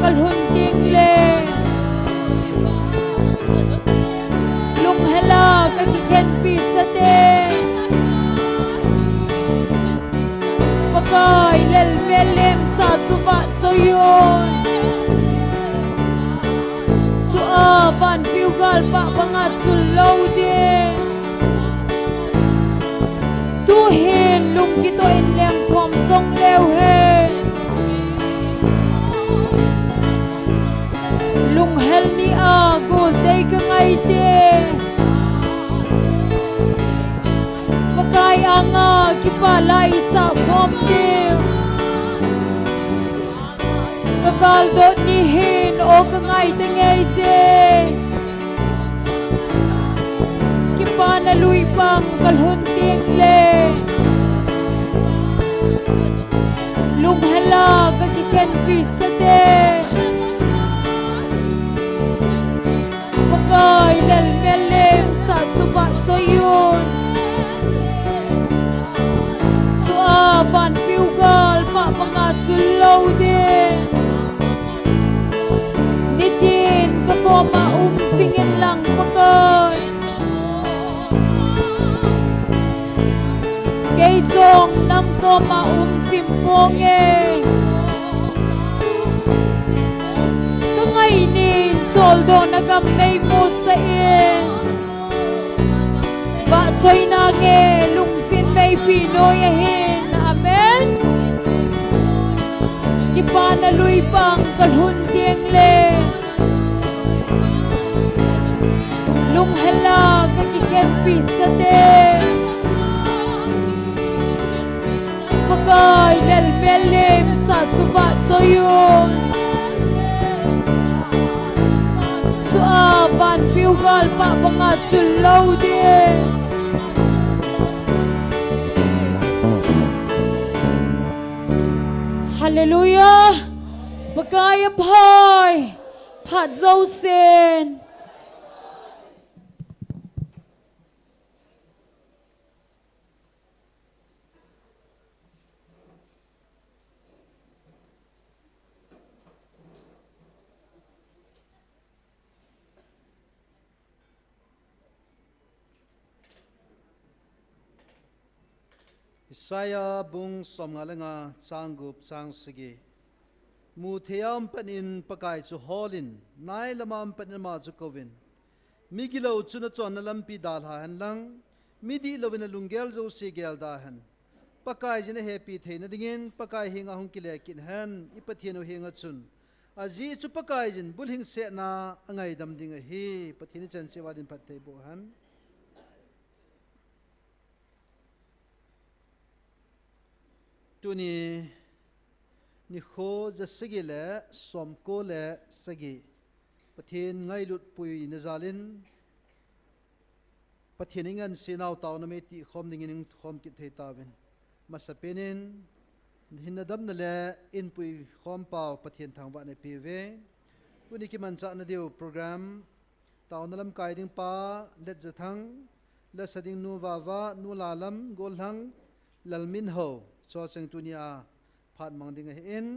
kalhun ting le lung hela ka ki khen pi sa te pakai lel melem sa chu va choyon chu a van piu gal pa banga chu lo de tu hin lung ki to in leng khom song leo he lung hel ni a gol dei ka ngai te pakai anga ki pa lai sa khom de kakal do ni hin o ka ngai te ngai se ki pa na lui pang kalhun ting le lung hela ka ki khen pi sa te pakai lel melem sa chu va choyun chu a van piu gal pa panga chu lo de nitin ka ko ma singin lang pakai kay song nang ko ma simpong e ka ngay nin soldo nagam nay mo sa ba choy na nge lungsin may Pinoy ahin amen kipa na luy pang kalhun tieng le lung hela ka kikhen pisa te pakai lel melem sa chuba choyon chu a van piu gal pa banga chul lo de hallelujah pakai phai phat zo sen Isaya bung som ngalenga sanggup sang sigi mu theam panin pakai chu holin nai lamam panin ma chu kovin migilo chuna chon lampi dal ha han lang midi lovina lungel zo se gel da han pakai jine happy theina dingin pakai hinga hung kile kin han ipathieno hinga chun aji chu pakai jin bulhing se na angai dam ding hi pathini chan se wadin pathei bo han tuni NIKHO jasagi le somko le sagi pathin ngai lut pui nazalin pathiningan sinau Taona Mei TYIKHOM dingin khom ki thei tawin masapenin hinadam na le in pui khom pau pathin thangwa ne pive tuni ki mancha na deu program Taona lam kai ding pa let jathang la sading nu wawa nu lalam golhang lalmin ho cho chang tunia phat mangding in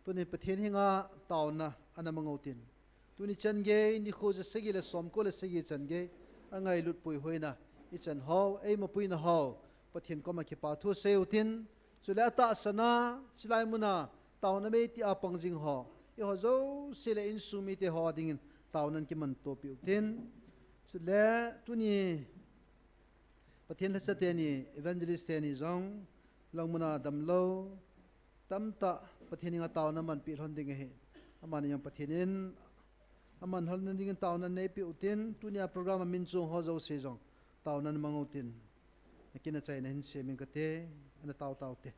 tuni pathian hinga tauna anamangautin tuni change NIKHO jasagi le somko le sagi change angai lut pui hoina I chan ho ei ma pui na ho pathian ko ma ki pa thu seutin chula ta sana chilai muna Taona Mei ti apang jing ho I ho zo sile in sumi te ho dingin taunan ki man to piu tin chula tuni pathian la chateni evangelist ni zong langmuna damlo tamta pathininga tauna man pi honding he amani yang pathinin aman holna ding tauna nei pi utin tunia program min chung ho zo se jong tauna mangutin nakina chaina hin se min kate ana taw taw te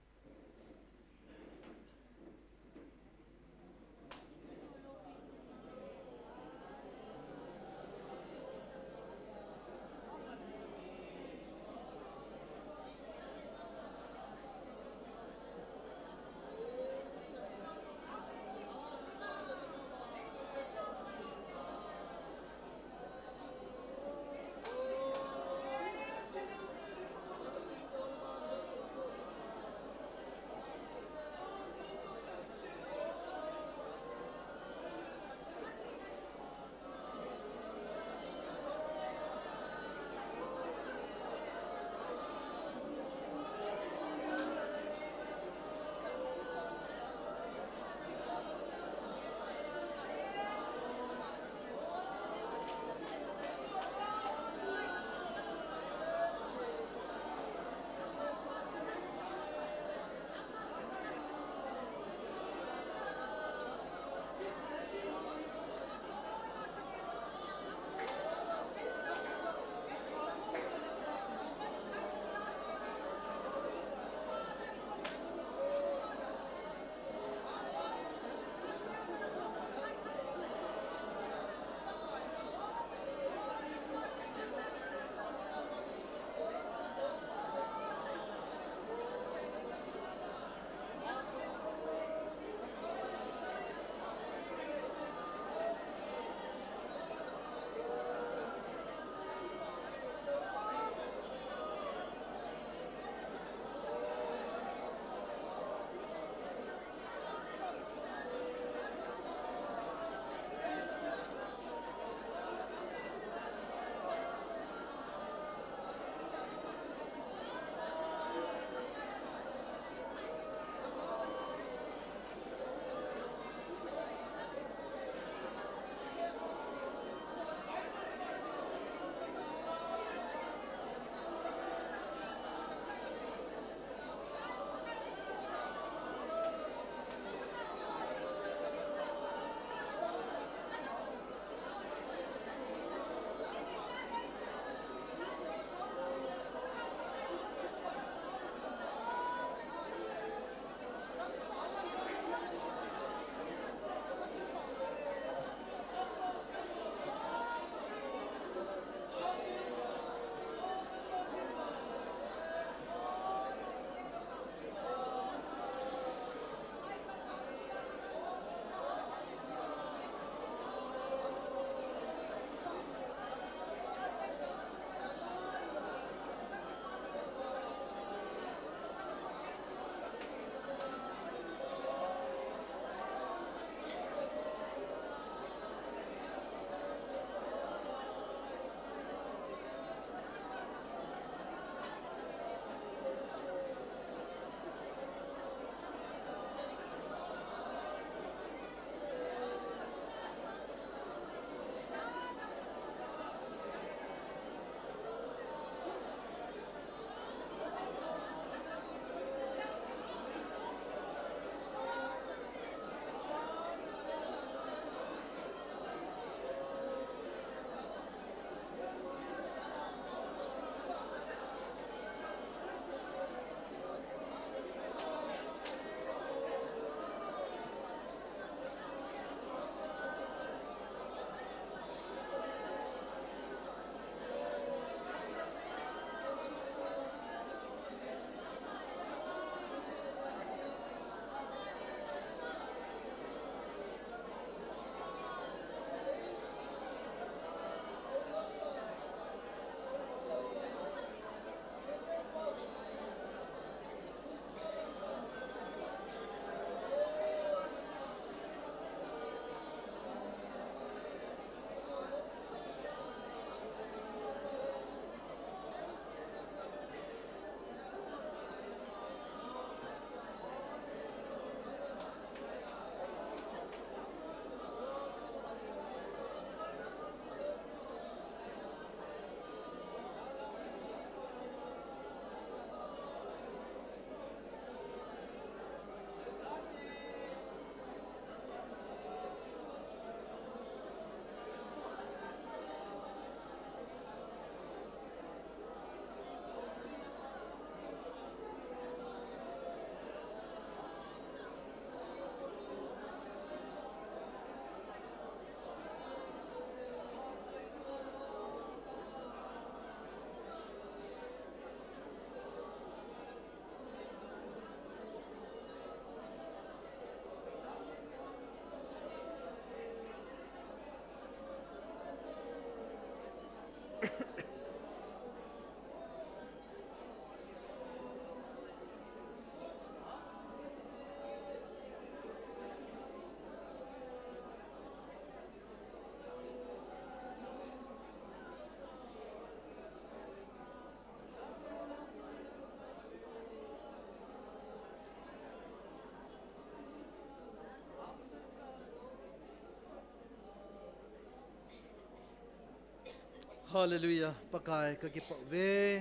Hallelujah. Pakai kakipok ve.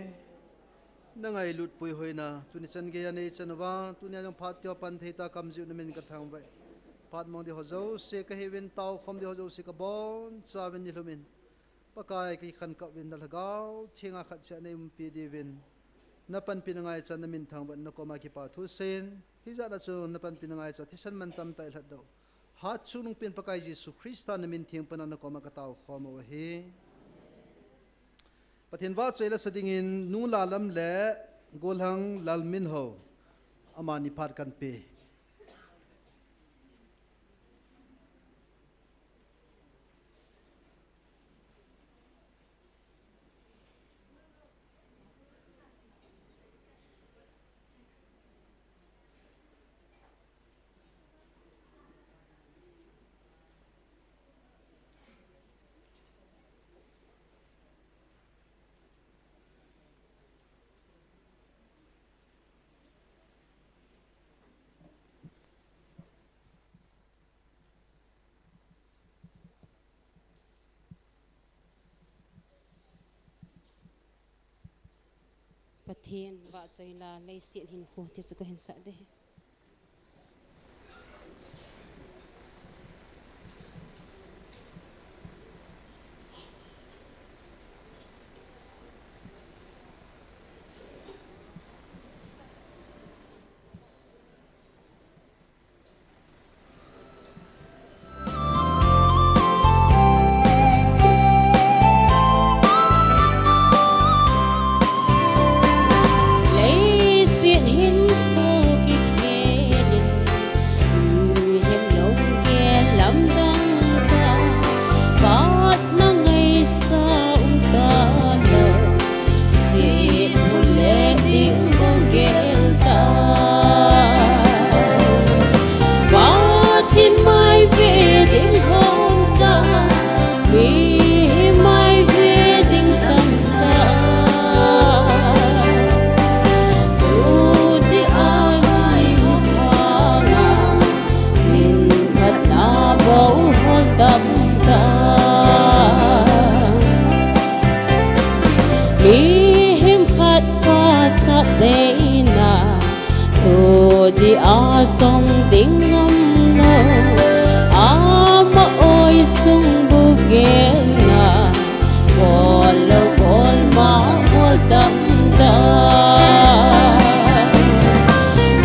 Nangai lut pui hoina. Tuni chan gaya nei chanwa. Tuni ajong phat tyo pan theita kamziu namin kathang vai. Phat mong di hozo se ka hewin tau khom di hozo se ka bon chawen ni lumin. Pakai ki khan ka win dalagau thinga khat cha nei umpi di win. Napan pinangai chan namin thang ban nakoma ki pa thu sen. Hija da chu napan pinangai cha thisan man tam tai hlat do. Hat chu nung pin pakai Jesu Krista namin thing pan nakoma ka tau khom wa hi. Pathin wa chela sadingin nu lalam le golhang lalmin ho amani phat kan pe Pathin wa choi la lei sil hin ko ti chu ko hin sa de song ding ngâm lo ama oi sung bu gel na bol bol ma bol tam ta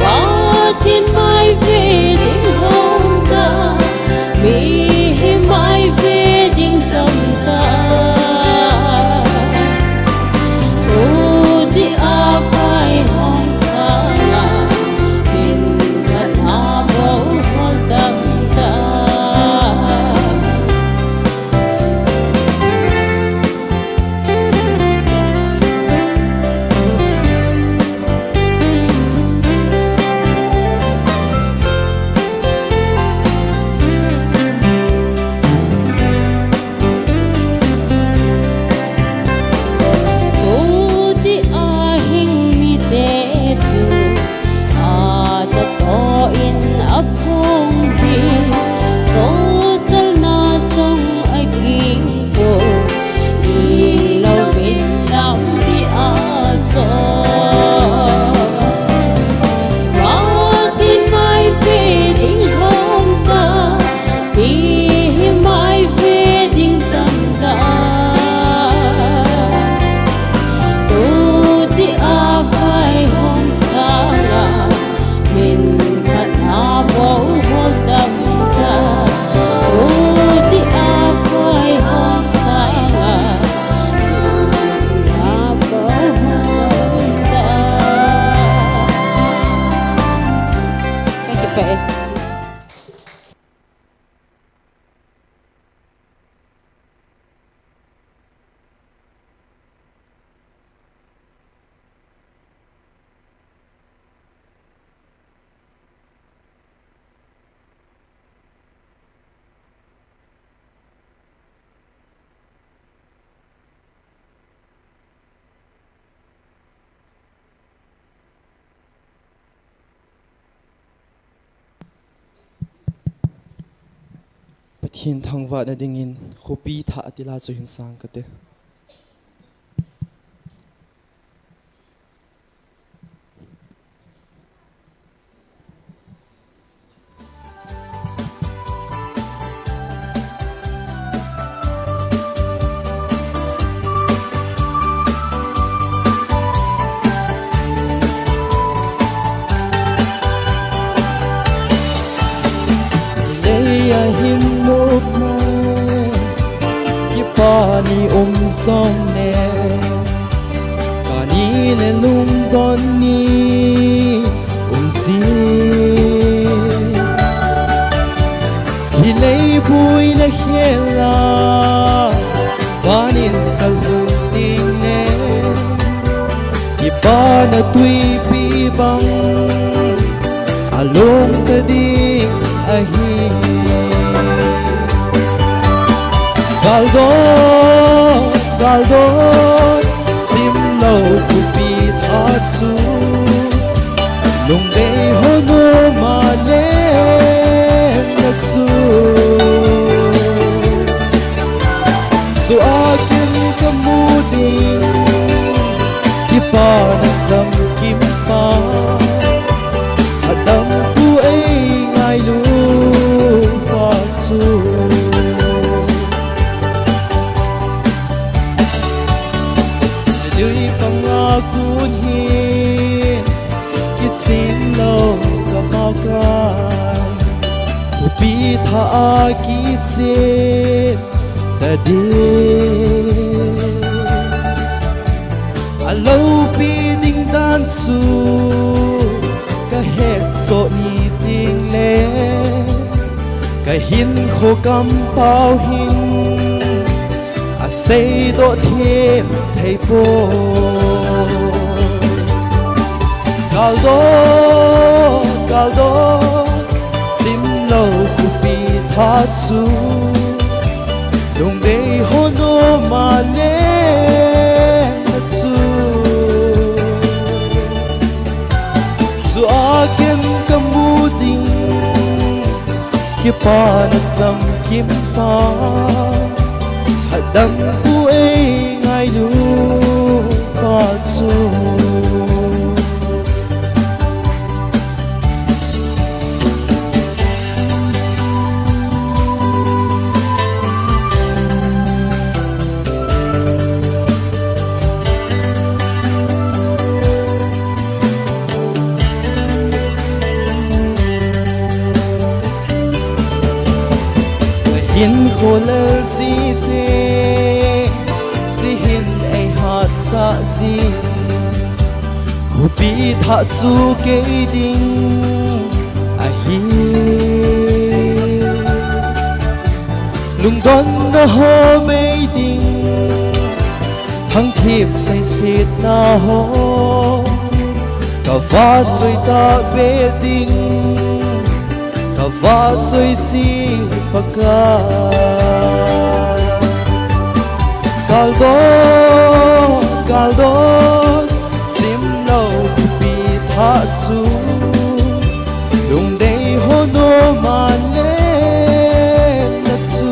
what in my wedding home ta me my wedding tam ta to the avai home Thiên thang vạn ở đình in, khu pi thả tila cho hình sang cái ni song ne ka ni le lung don ni si hi lei bui na hela vanin kal hung ting le hi pa na tui pi bang along ta ding a hi galdo sim lo ku pi tha su lung dei ho no ma le na su so akin ka mu ding ki pa na sam kim pa adam tu ai ngai lu pa su se lui pangakun hi sin lo kamakai upi tha ki sin ta de alo pi ding dan su ka het so ni ting le ka hin kho kam pau hin a sei do thiên thầy po galdo sim lo ku pi tha su dong dei ho no ma le na su su aken ka mu ding ki pa na sam kim pa hadam pu ai ngai lu pa su hin khole si te si hin ai hat sa si khu pi tha su ke ding a hi lung don na ho mei ding thang thiep sai sit na ho ka va zui ta be ding ka va zui si paka galdo sim lo pi tha su lung dei ho no ma le na su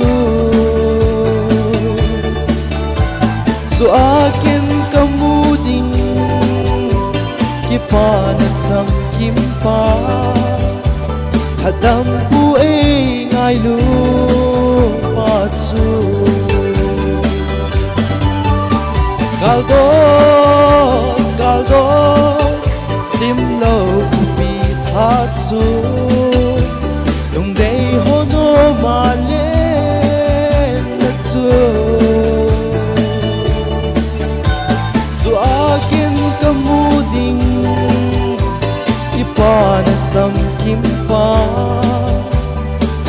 so akin ka mu ding ki pa na sam kim pa hadam pu ai ngai lu pa su galdo sim lo pi tha su lung dei ho no ma le na su su akin ka mu ding ki pa na sam kim pa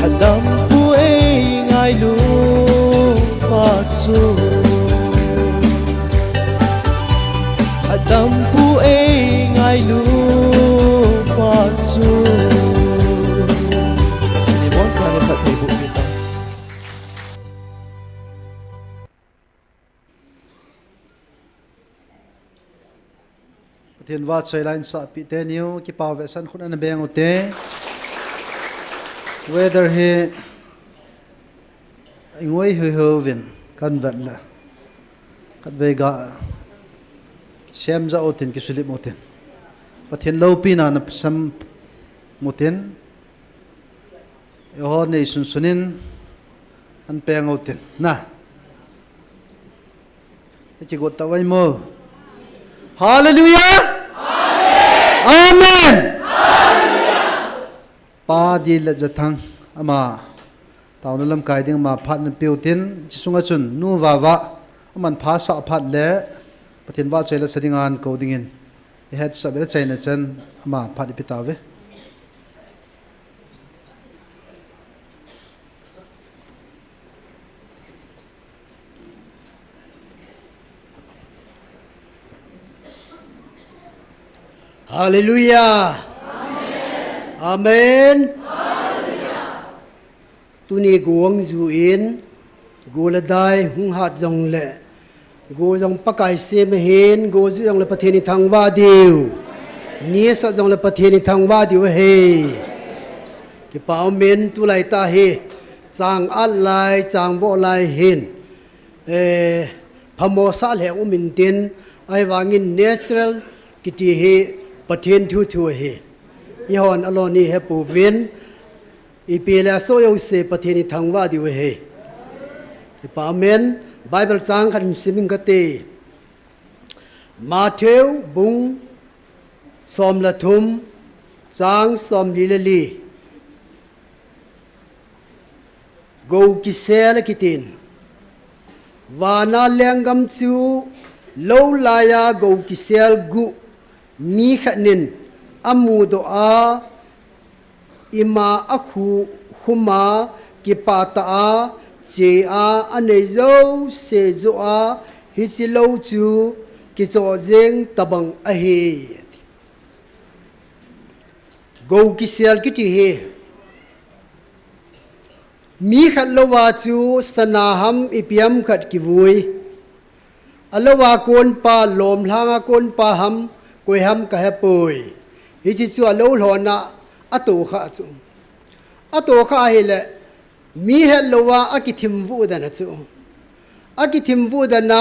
hadam pu ai ngai lu pa su hadam pu ai ngai lu pa su ni bon sa ne phat thei bu mi ta thiên va chơi line sa pi te niu ki pa ve san khun an beng ote whether he ngoi hu hu vin kan vat la kat ve ga sem za otin ki sulip motin pathin lo pi na na sam motin e ho nei sun sunin an peng otin na chi got ta wai mo hallelujah amen pa di la jathang ama tàu nó làm cái tiếng mà phát nên biểu tin chỉ sung chun nu va man phá sa phát lệ bắt thiên va chơi là setting an câu tiếng in hết sắp đến chơi này chân mà phát đi tao về Hallelujah. Amen. Tu ni guang zu in gu la dai hung hat jong le gu jong pakai se me hen gu zu jong le patheni thang wa diu ni sa jong le patheni thang wa diu he ki pa men tu lai ta he chang an lai chang bo lai hin phamo sa le u min tin ai wangin natural ki ti he pathen thu thu he i hon aloni he pu win i pela so yo se patheni thangwa diu he i pa men bible chang khan simin ka te Matthew bung som la thum chang som li le li go ki sel ki tin wana lengam chu lo la ya go ki sel gu mi khanin amu do a ima akhu khuma ki pata a che a ane zo se zo a hi si lo chu ki zo jeng tabang a he go ki sel ki ti he mi khat lo wa chu sanaham ipiam khat ki vui alowa kon pa lom langa kon pa ham koi ham ka he poi hi chi chu lo hlona atu kha hi le mi he lowa akithim vu da na chu akithim vu da na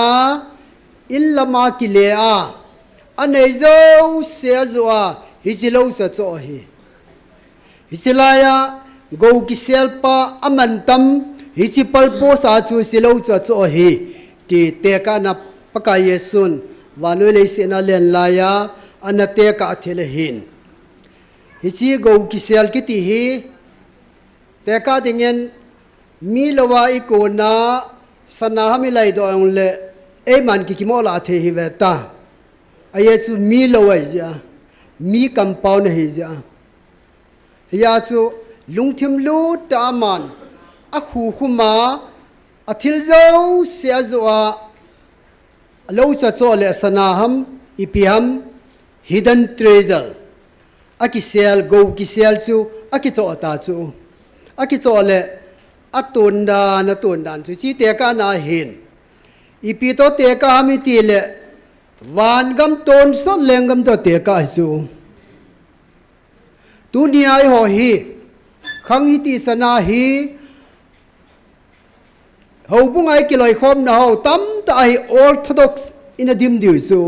in lama ki le a anei zo se zo a hi chi lo cha cho hi hi la ya go ki sel pa aman tam hi chi pal po sa chu si lo cha cho hi ti te ka na paka yesun wanoi le se na len la ya anate ka thele hin hi chi go ki sel ki ti hi te ka dingen mi lawa I ko na sana hami lai do ong le e man ki mo la the hi ve ta aye chu mi lawa ja mi compound hi ja ya chu lungthim lu ta man a khu khuma a thil zo se zo a lo cha cho le sana ham ipiam hidden treasure aki sel go ki sel chu aki cho ta chu aki cho le atun dan chu chi te ka na hin ipi to te ka mi ti le wan gam ton so lengam to te ka chu tu ni ai ho hi khang hi ti sana hi ho bung ai ki loi khom na ho tam ta hi orthodox in a dim diu chu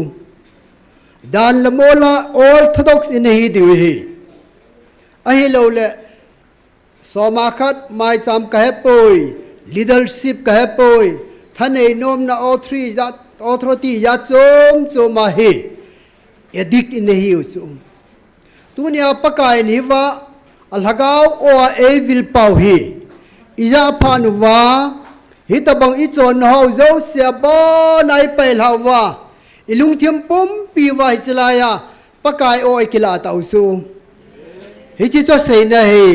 dan la mola orthodox in hi diu hi a hi lo le soma khat mai sam ka he poi leadership ka he poi thanei nom na all three zat authority ya chom ma hi edik in hi chu tunia pakai ni wa alhagau o e vil pau hi iza phanu wa hitabang I chon ho zo sia bo nai pel hawa ilung thiam pum pi wa hislaya pakai o ikila tau su hi chi cho sei na hi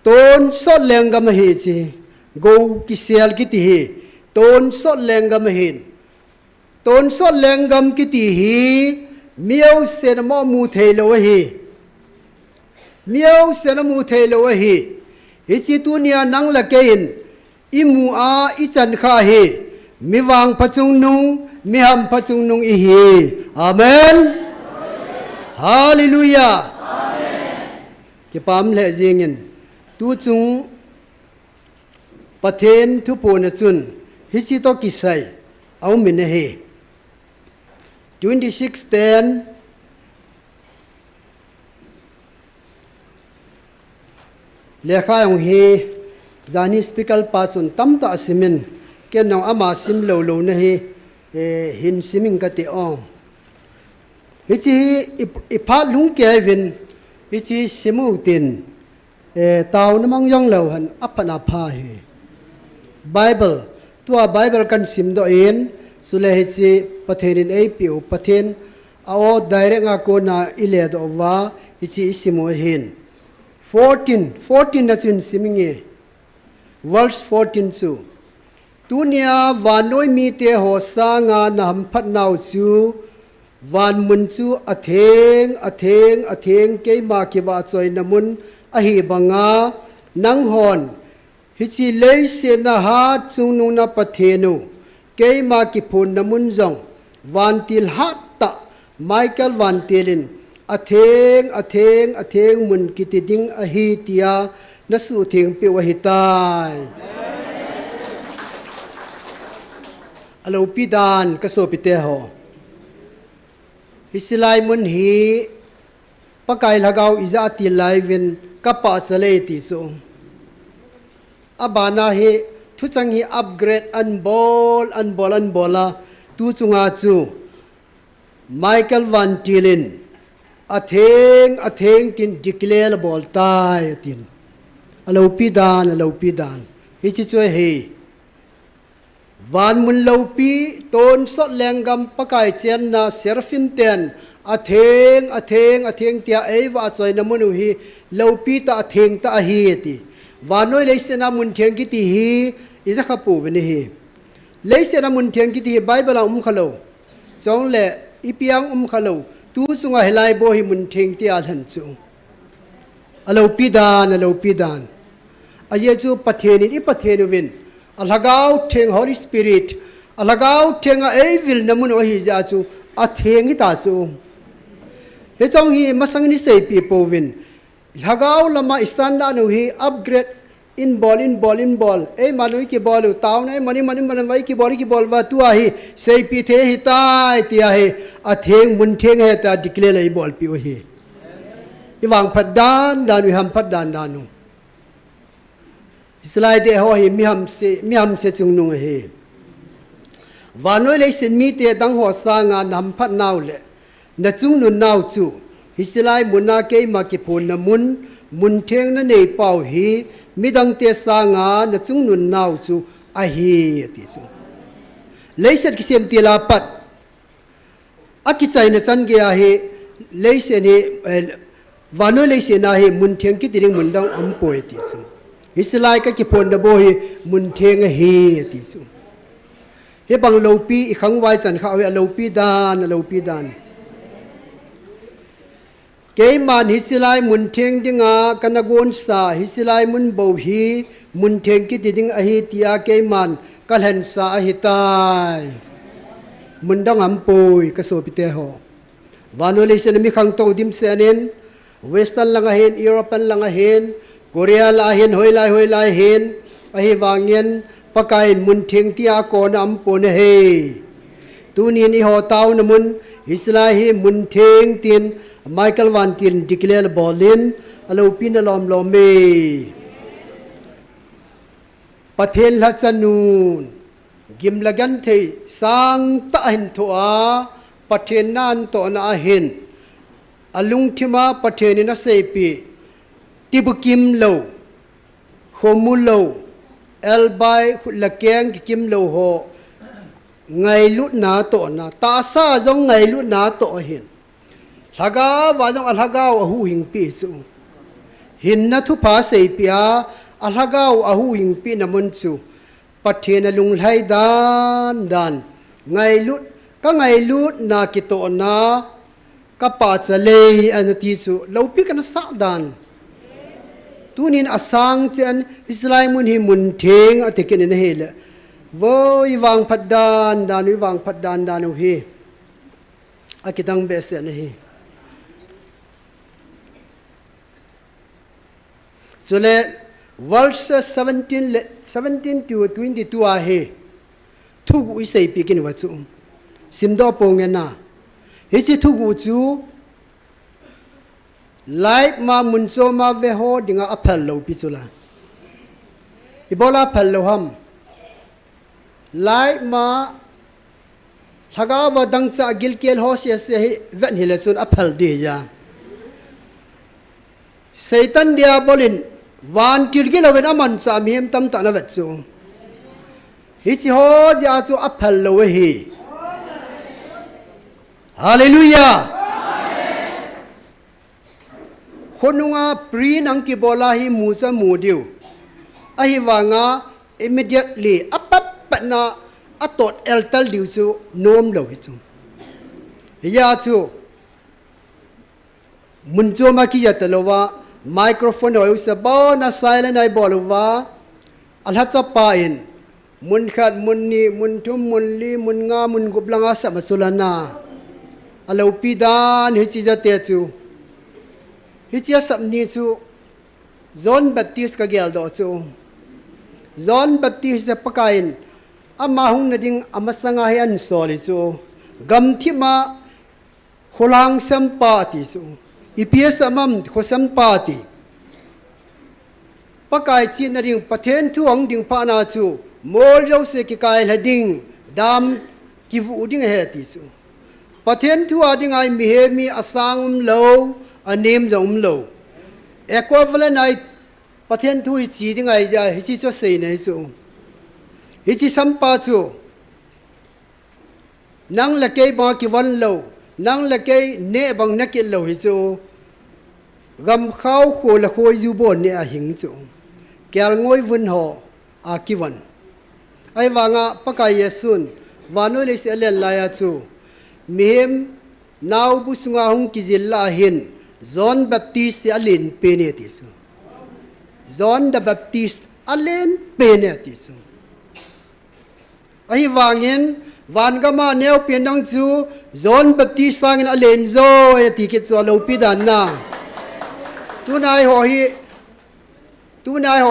ton so lengam hi chi go ki sel ki ti hi ton so lengam hin ton so lengam ki ti hi miao sen mo mu thei lo hi miao sen mu thei lo hi hi chi tu nia nang la kein I mu a I chan kha hi mi wang phachung nung mi ham phachung nung I hi amen hallelujah amen ki pam le jingin tu chung pathen thu po na chun hi chi to ki sai au min he 26:10 lekha yong hi zani speakal pa chun tam ta simin ken nong ama sim lo lo na hi hin siming ka ti ong hi chi I pha lung ke vin hi chi simu tin tàu nó mang dòng lâu hẳn áp hẳn áp hai Bible tua Bible kan sim do in sule hi chi pathenin ei piu pathen ao direct nga ko na ile do wa hi chi simo hin 14 na chin siminge verse 14 chu tunia vanoi mi te ho sa nga nam phat nau chu van mun chu atheng ke ma ki ba choi namun a hi banga nang hon hi chi lei se na ha chung nu na pathenu ke ma ki phun namun jong van til hat ta Michael van tilin atheng mun ki ti ding a hi tia na su theng pe wa hi tai alo pi dan ka so pi te ho hisilai mun hi pakai lagau iza ti liven kapa chale ti so abana he thu chang hi upgrade unbola tu chunga chu Michael van Tillen atheng tin declare bol tai tin alo pi dan hi chi choi he van mun lo pi ton sot lengam pakai chen na serfin ten atheng tia ei wa choi na munu hi lo pi ta atheng ta hi ti vanoi leisena mun theng ki ti hi iza khapu beni hi leisena mun theng ki ti Bible khalo chong le ipiang khalo tu sunga helai bo hi mun theng ti al han chu alo pi dan aye chu patheni i pathenu win alhagau theng Holy Spirit alhagau theng a evil namun o hi ja chu atheng ta chu he chong hi masang ni sei pi po win lhagau lama istanda nu hi upgrade in ball ei malui ki ball taw nai mani vai ki ball wa tu a hi sei pi the hi tai ti a hi atheng mun theng he ta declare lei ball pi o hi iwang phadan dan wi ham phadan danu slide ho hi mi ham se chung nu he vanoi le sin mi te dang ho sa nga nam phat naw le na chung nu naw chu hisilai munna ke ma ki phun na mun theng na nei pau hi midang te sa nga na chung nu naw chu a hi ti chu leiset ki sem ti la pat aki chai na chan ge a hi leise ni vanoi leise na hi mun theng ki tiring mun dang am poi ti chu hisilai ka ki phun da bo hi mun theng a hi ti chu he bang lo pi khang wai chan kha we lo pi dan ke man hisilai mun theng dinga kanagon sa hisilai mun bo hi mun theng ki ding a hi tia ke man kalhan sa a hi tai mun dang am poi ka so pite ho vanolation mi khang to dim senin western langa hen european langa hen korea la hen hoi lai hen a hi wangyen pakai mun theng tia ko na am pon he tu ni ho taw na mun hisilai hi mun theng tin Michael van Tillen declare bolin alo pin lom me pathen la chanun gim lagan the sang ta hin thoa pathen nan to na hin alung thima pathen na sepi tibukim lo khomulo elbai lakeng kim lo ho ngai lut na to na ta sa jong ngai lut na to hin laga wa jong alhagau ahu hing pi su hin na thu pa sei pia alhagau ahu hing pi na mun chu pathena lung lai dan ngai lut na ki to na ka pa chale an ti chu lo pi kan sa dan tunin asang chen Israel mun hi mun theng atekin ne hele voi wang phadan dan hi akitang bese ne hi so le verse 17 to 22 a he thu gu sei pi kin wa chu simdo ponge na he chi thu gu chu life ma mun so ma ve ho dinga aphal lo pi chu la ibola phal lo ham life ma thaga ba dang cha gil kel ho se ven hi le chun aphal di ya Satan dia bolin van til gi lo wen aman sa mi hem tam ta na vet chu hi chi ho ja chu aphal lo hi hallelujah khonunga pri nang ki bola hi mu cha mu diu a hi wanga immediately apat patna atot eltal diu chu nom lo hi chu ya chu mun cho ma ki ya talowa microphone ho sa ba na silent ai bolwa alha cha pa in mun khat mun ni mun thum mun li mun nga mun gublanga sa masulana alo pi dan hi chi ja te chu hi chi sap ni chu John Baptist ka gel do chu John Baptist sa pakain ama hung na ding amasanga hi an soli chu gam thima kholang sampa ti chu ips amam khosam pa ti pakai chi na ring pathen thuang ding pa na chu mol jo se ki kai la ding dam ki vu ding he ti chu pathen thua ding ai mi he mi asang lo anem jom lo equivalent ai pathen thui chi ding ai ja hi chi cho sei nei chu hi chi sampa chu nang la ke ba ki wan lo nang la ke ne bang na ki lo hi chu gam khau kho la khoi ju bon ne a hing chu kyal ngoi vun ho a ki wan ai wanga pakai yesun wano le se le la ya chu mem naw bu sunga hung ki zilla hin John Baptist se alin pe ne ti chu John the Baptist alin pe ne ti chu ai wangin van gama neo pen dang chu John Baptist sangin alen zo e ti ke cho lo pi dan na tunai ho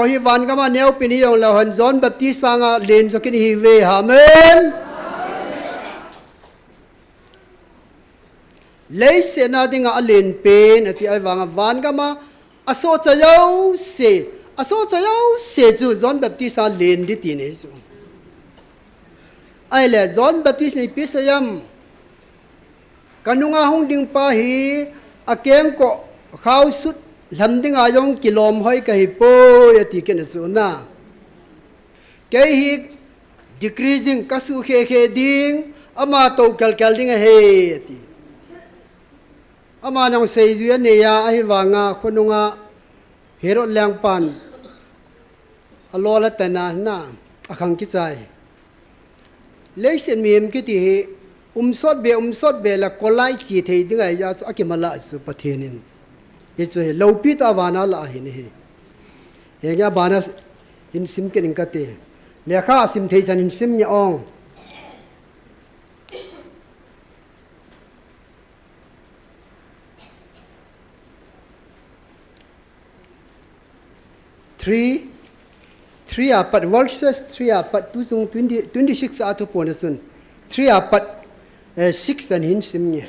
hi van gama neo pen yong la han John Baptist sanga len zo kin hi ve amen lei se na dinga alen pen ati ai wanga van gama aso chayau se chu John Baptist sa len di ti ne chu ai le John Baptist ni pisayam kanunga hung ding pa hi akeng ko khau sut lamding ayong kilom hoi ka hi po yati ken su na ke hi decreasing kasu khe ding ama to kal ding he yati ama nang sei ju ne ya ai wanga khonunga hero lang pan alola tana na akhang ki chai leisen miem ki ti umsot be la kolai chi thei dingai ya chu akimala su pathenin e chu lopi ta wana la hin he ya bana in sim ke ning ka te lekha sim thei chan in sim nya ong three apat verses 3 apat 26 atu ponasun 3 apat 6 an hin simnya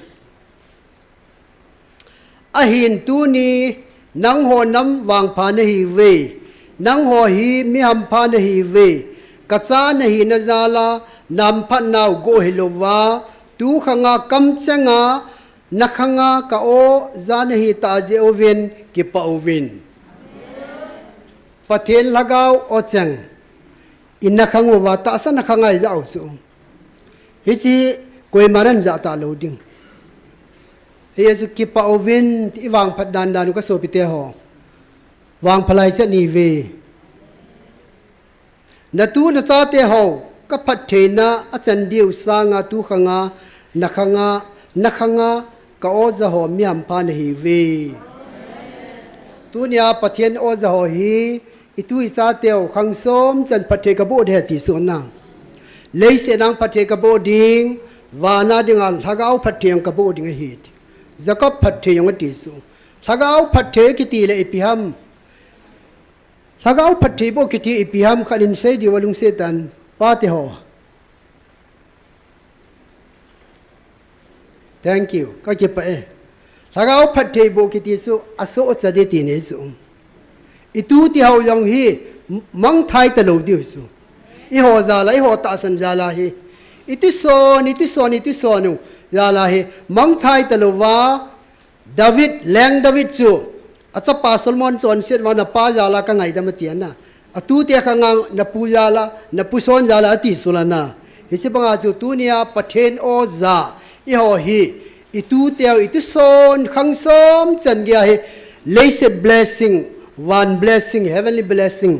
ahin tu ni nang ho nam wang pha na hi ve nang ho hi mi ham pha na hi ve kacha na hi na zala nam phat naw go hilowa tu khanga kam changa na khanga ka o za na hi ta je oven ki pa oven pathen lagaw ochang inna khango wa ta sa na khangai za su hichi koi maran za ta loading he su ki pa ovin ti wang phat dan dan ka so pite ho wang phalai cha ni ve na tu na cha te ho ka phat the na achan diu sa nga tu khanga na khanga ka o za ho miam pa na hi ve tu nya pathen o za ho hi itu isa teo khang som chan pathe ka bo de ti so na lei se nang pathe ka bo ding wana dingal thagau pathe ka bo ding hi zakop pathe yong ti so thagau pathe ki ti le ipiham thagau pathe bo ki ti ipiham khalin sei di walung se tan pa te ho thank you ka ki pa e thagau pathe bo ki ti so aso cha de ti ne so itu ti hau yang hi mang thai ta lo di su i ho za la i ho ta san za la hi iti so nu za la hi mang thai ta lo wa David lang David chu อาจจะปาโซลมอนจอนเสร็จว่านาปาจาลากังไงดำมาเตียนนะอตูเตียขังนาปูจาลานาปูซอนจาลาติสุลานะฮิสิบังอาจูตูเนียปะเทนโอซาอีหอฮีอีตูเตียวอีตุซอนขังซอมจันเกียฮี blessed blessing one blessing heavenly blessing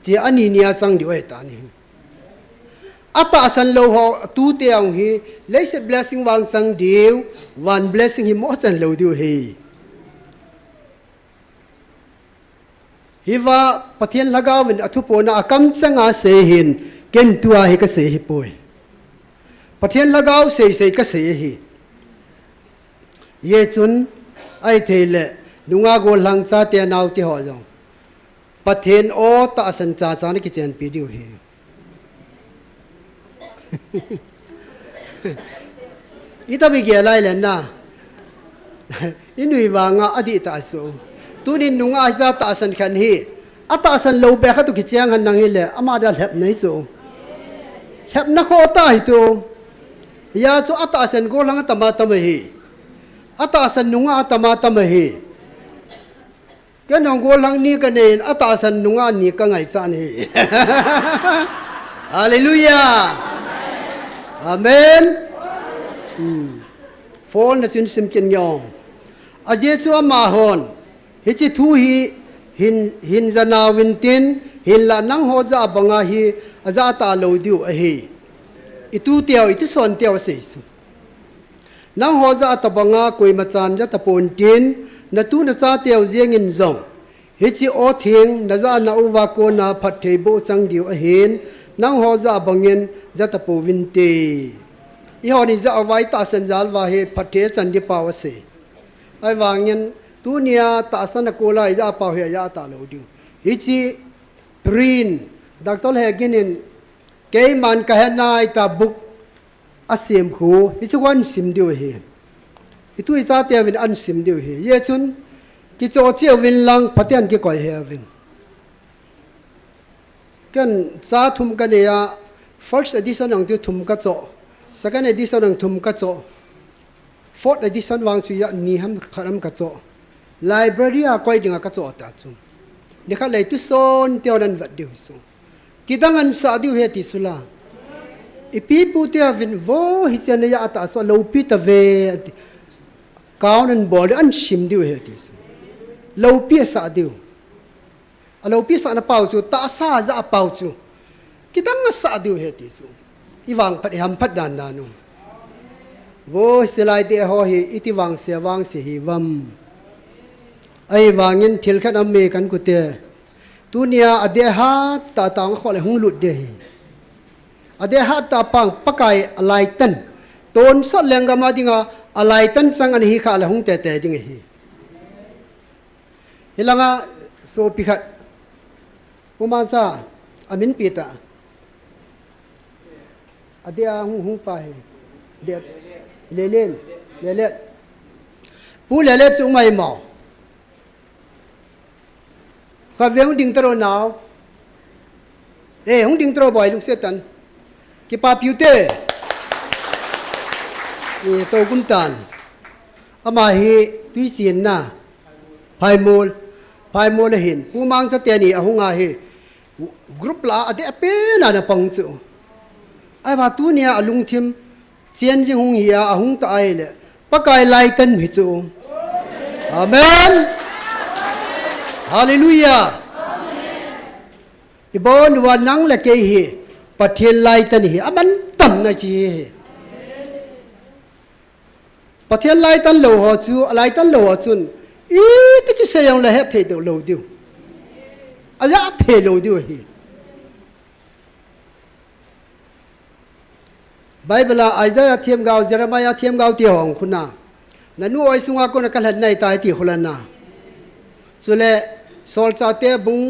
ที่อันนี้เนี่ยจังดีไว้ตานี่อาตาสันโลหะตูเตียวฮี blessed blessing วางจังดีว one blessing ฮีหมดจันโลดีฮีฮิวาปะเทียนละกาวินอธุปนากัมจังอาเสหินเกนตัวฮิกเสหิป่วยปะเทียนละกาวเสยกเสหิเยจุนไอเทเลนุงาโกลังซาเตียนาวติหอจงปะเทียนโอตาสันจาจานิกิเจนปีดิวฮีอิตาบิเกลัยเลนนะอินุยวางอดีตอาสูตูนินนุงอาจาตาสันขันฮีอัตาสันโลเบะขัตุกิเจียงหันนังฮิเลอามาดาเล็บไหนสูเล็บนักโคตาฮิสูยาจูอัตาสันโกลังตมาตมฮีอัตาสันนุงอาตมาตมฮีกันนองโกลังนี้กันเองอัตาสันนุงอานี้กันไงสันฮีฮาเลลูยาอาเมนฟอนนัสินสิมกินยองอาเจชัวมาฮอนฮิจิทูฮีหินจนาวินตินหินละนังโฮจาบังอาฮีอาจาตาโลดิวอฮีอิตูเตียวอิตุสอนเตียวเสสุนังโฮจาตบังอาคุยมาจานจะตะปนตินนตูนจาเตียวเจียงินจงฮิจิโอทิงนจานาอุวาโกนาพัดเทโบจังดิวอหินนังโฮจาบังเงินจะตะปวินตีอีหอนี่จะเอาไว้ตาสันจาลวาเฮพัดเทจันดิปาวเสไอวางเงินตูเนียตาสันโกลายจะป่าวเฮียตาโลดิวฮิจิพรีนดักตอลเฮกินินเกย์มันกะเฮนายตาบุกอาเซียมคูฮิจิวันซิมดิวเฮอิตุอิซาเตียวินอันซิมดิวเฮเยชุนกิโจเจียวินลังพัทยันกิก่อยเฮวินกันซาทุมกันเนีย first edition นังจุทุมกัจโจ second edition นังทุมกัจโจ fourth edition วางจุยะนี่ฮัมขรำกัจโจlibrary อะก้อยดิ่งกัจโจตัดซุมนี่ข้าเลยตุโซนเตียวนันวัดดิวซุมกิดังอันสาดิวเฮติสุลาอีปีปูเตียวินโวฮิเซนยาอัตอาสโลปีตะเวกาวนันบอลอันชิมดิวเฮติซุโลปีสาดิวโลปีสานะเป่าจูตาซาจะเป่าจูกิดังอันสาดิวเฮติซุอีวังพัดฮัมพัดดานนานุโวสลายเตหอฮีอิติวังเสียวังเสียฮีวัมไอ้วางินทิลขันอเมกันกุเตตุเนียอเดฮัตตาตังขอเลยหงลุดเดฮีอเดฮัตตาปังปะไกอะไรตันตนสัตเลงกามาดิงาอะไรตันสังอันฮีขาเลยหงเตเตดิงฮีเฮลังาโซปิขัดอุมาซาอามินปีตาอเดียหงไปเด็ดเลเลนเลเลผู้เลเลจุงไม่หมอข้าเวงดิ่งตรอนาวหงดิ่งตรอบ่อยลุงเสตันกิปาพิวเตนี่โตกุนตันอามาฮีตุยสินนะไพโมลเห็นผู้มังสเตียนี่หงอาฮีกรุ๊ปลาอเดอเปน่ะปังจูไอ้บาตูเนี่ยลุงทิมเจียนจิงหงเฮียหงตายเลยปะกายไลตันมิจูอาเมนฮาเลลูยาอีบอนวันนังละเกฮีปะเทียนไลตันฮีอามันต่ำนะจีปะเทียนไลตันโลหะจูไลตันโลหะจุนอีตะกิเสียงละเฮเทโดโลดิวอายะเทโลดิวฮีไบเบิลไอซายาเทียมกาวเยเรมียาเทียมกาวที่ห้องคุณนานันนูไอซุงอากุนกัลหันในตายที่ขลันนาสุเลสอลซาเตบุง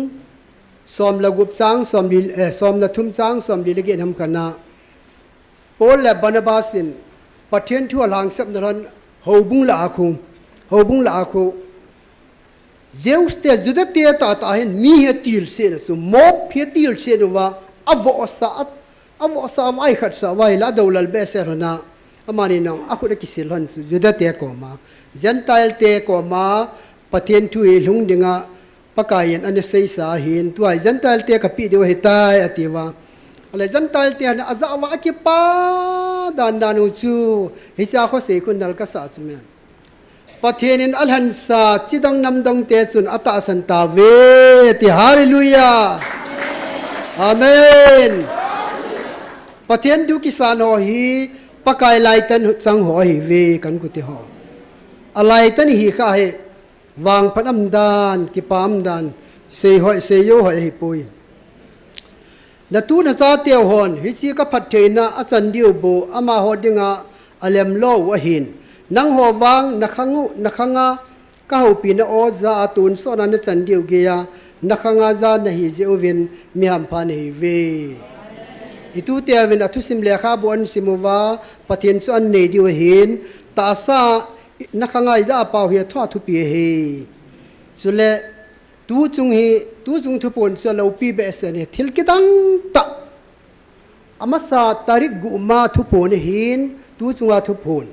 สอมละกุบจังสอมละทุมจังสอมดีเลเกนทำกันนาโอลและบานาบาสินปะเทียนทั่วหลังสับนรันหูบุงละอาคูเจ้าสเตจุดเตะตาตาเห็นมีเหตุลเสียนสุมอบเหตุลเสียนว่าอวสาไอขัดสาวไว้ละดาวลเบเซรนาอามานีน้องอาคุได้กิสิลันสุดเตะกอมาเจนไตล์เตะกอมาป ประเทศทุยลุงดิงะปะกายันอันเสยสาหินตัวจันตัลเตียกับปีเดียวเหตายอติวาอะไรจันตัลเตียนะอาซาวะกิปาดานุจูฮิซาโคเสคุณนัลกษัตริย์เมียประเทศนินอัลฮันซาจิดังนำดังเตสุนอัตาสันตาเวติฮาเลลูยาอาเมนประเทศดูกิสานโอฮีปะกายไลตันสังหอฮีเวกันกุติหออะไรตันฮีข้าเฮวางพันอัมดานกิปามดานเซหอยเซโยหอยฮิปุยนัตูนซาเตียวหอนฮิซีกับพัดเทนะอาจารย์ดิวโบอามาหอดิงะอเลมโลวะหินนังหอวางนักขังะก้าวปีนโอซาอาตุนสอนันจันดิวเกียนักขังะซาเนฮิเจโอวินมิฮัมพานฮิเวitu te aven atu sim lekha bon simova pathian chu an nei diu hin ta sa nakhangai za pau hi thwa thu pi he chule tu chung thu pon so lo pi be se ne thil kitang ta amasa tarik gu ma thu pon hin tu chunga thu pon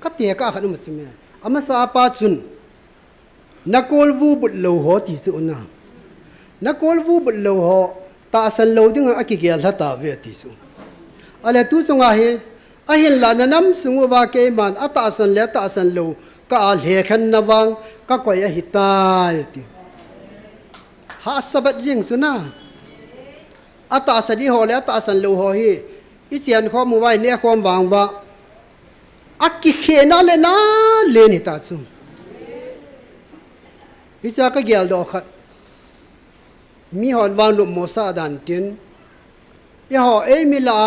ka te ka khanu ma chime amasa pa chun nakol vu but lo ho ti chu na nakol vu but lo ho ta san lo ding a ki gel ha ta ve ti su ale tu chunga he a hin la na nam sungu wa ke man a ta san le ta san lo ka a le khan na wang ka ko ya hi ta ti ha sabat jing su na a ta sa di ho le ta san lo ho hi i chian kho mu wai ne khom wang wa a ki khe na le ni ta chu hi cha ka gel do khat mi hon wang lu mo sa dan tin ya ho e mi la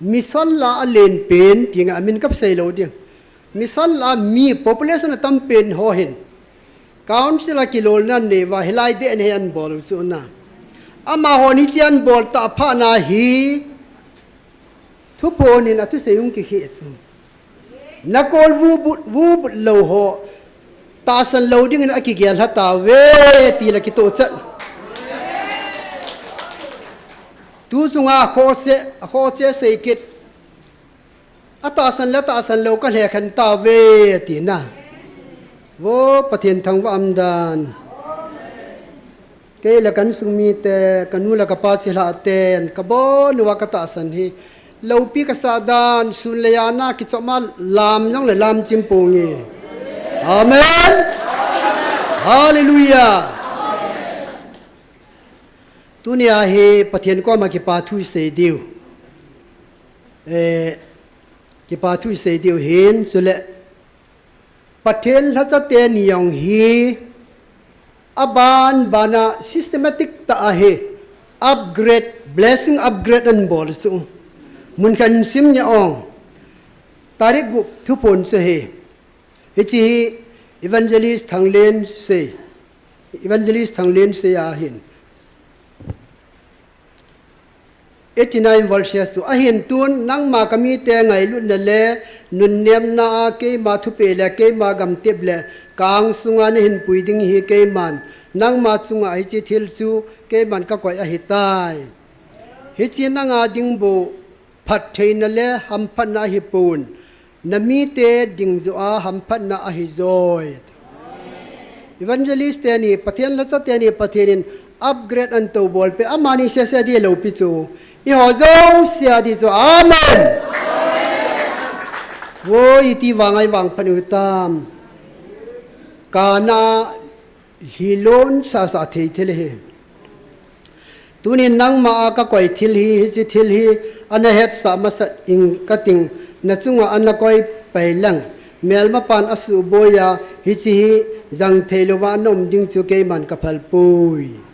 mi son la len pen ting a min kap sei lo ding mi son la mi population tam pen ho hin council a kilol nan ne wa helai de ne an bol su na ama ho ni chian bol ta pha na hi thu po ni na thu sei ung ki he su na kol vu lo ho ta san lo ding a ki gel ha ta we ti la ki to chat tu chunga kho che sei kit ata san la ta san lo ka le khan ta ve ti na wo pathian thang wa amdan ke la kan sumi te kanu la ka pa si la ten ka bo nu wa ka ta san hi lo pi ka sa dan sun le ya na ki choma lam jong le lam chim pu ngi amen hallelujah tunia he pathian ko ma ki pa thu se diu ki pa thu se diu hin sule pathian la cha te ni yong hi aban bana systematic ta he upgrade blessing upgrade an bol su mun kan sim nya ong tarik gu thu pon se he chi evangelist thanglen se ya hin 89 verses to ahin tun nang ma kami te ngai lu na le nun nem na ke ma thu pe le ke ma gam tep le kang sunga ne hin puiding hi ke man nang ma chunga hi chi thil chu ke man ka koi a hi tai hi chi na nga ding bo phat thein na le ham phat na hi pun na mi te ding zo a ham phat na a hi zoi evangelist te ni pathian la cha te ni pathian upgrade an to bol pe amani se se di lo pi chu i ho zo sia di zo amen wo iti wangai wang panu tam kana hilon sa thei thele he tunin nang ma ka koi thil hi chi thil hi ana het sa ma sa ing kating na chunga ana koi pailang mel ma pan asu boya hi chi jang theilowa nom ding chu ke man ka phal pui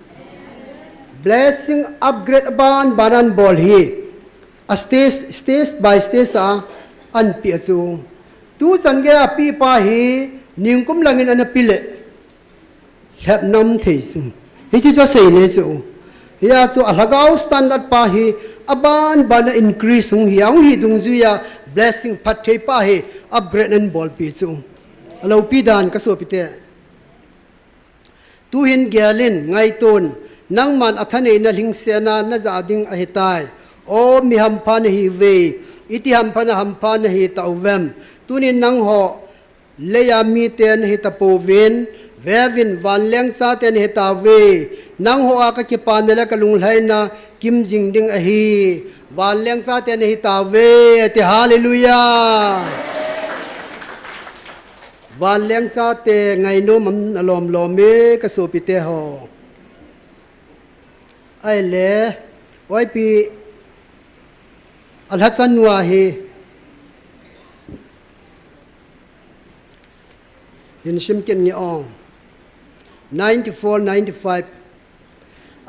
blessing upgrade banan bol hi a stage by stage an pi chu tu san ge a pi pa hi ningkum langin an pile hep nam thei su hi chi so sei le chu ya chu alagau standard pa hi aban bana increase hung hi ang hi dung zu ya blessing phat thei pa hi upgrade an bol pi chu alo pi dan ka so pi te tu hin gyalin ngai ton nang man athane na lingsena na za ding a hitai o mi ham phan hi ve iti ham phan hi tawem tunin nang ho leya mi ten hi tapovin เววินวันเลี้ยงซาเตนเฮตาเวนังหัวก็กิปานเนลกลุงไหลนะกิมจิงดิงอฮีวันเลี้ยงซาเตนเฮตาเวติฮาเลลูยาวันเลี้ยงซาเตไงโนมันอลอมลอเมกสูปิเตหอไอเล่ไว้ปีอัลฮัสซันวาฮีเห็นชิมกินนี่อ่อง94-95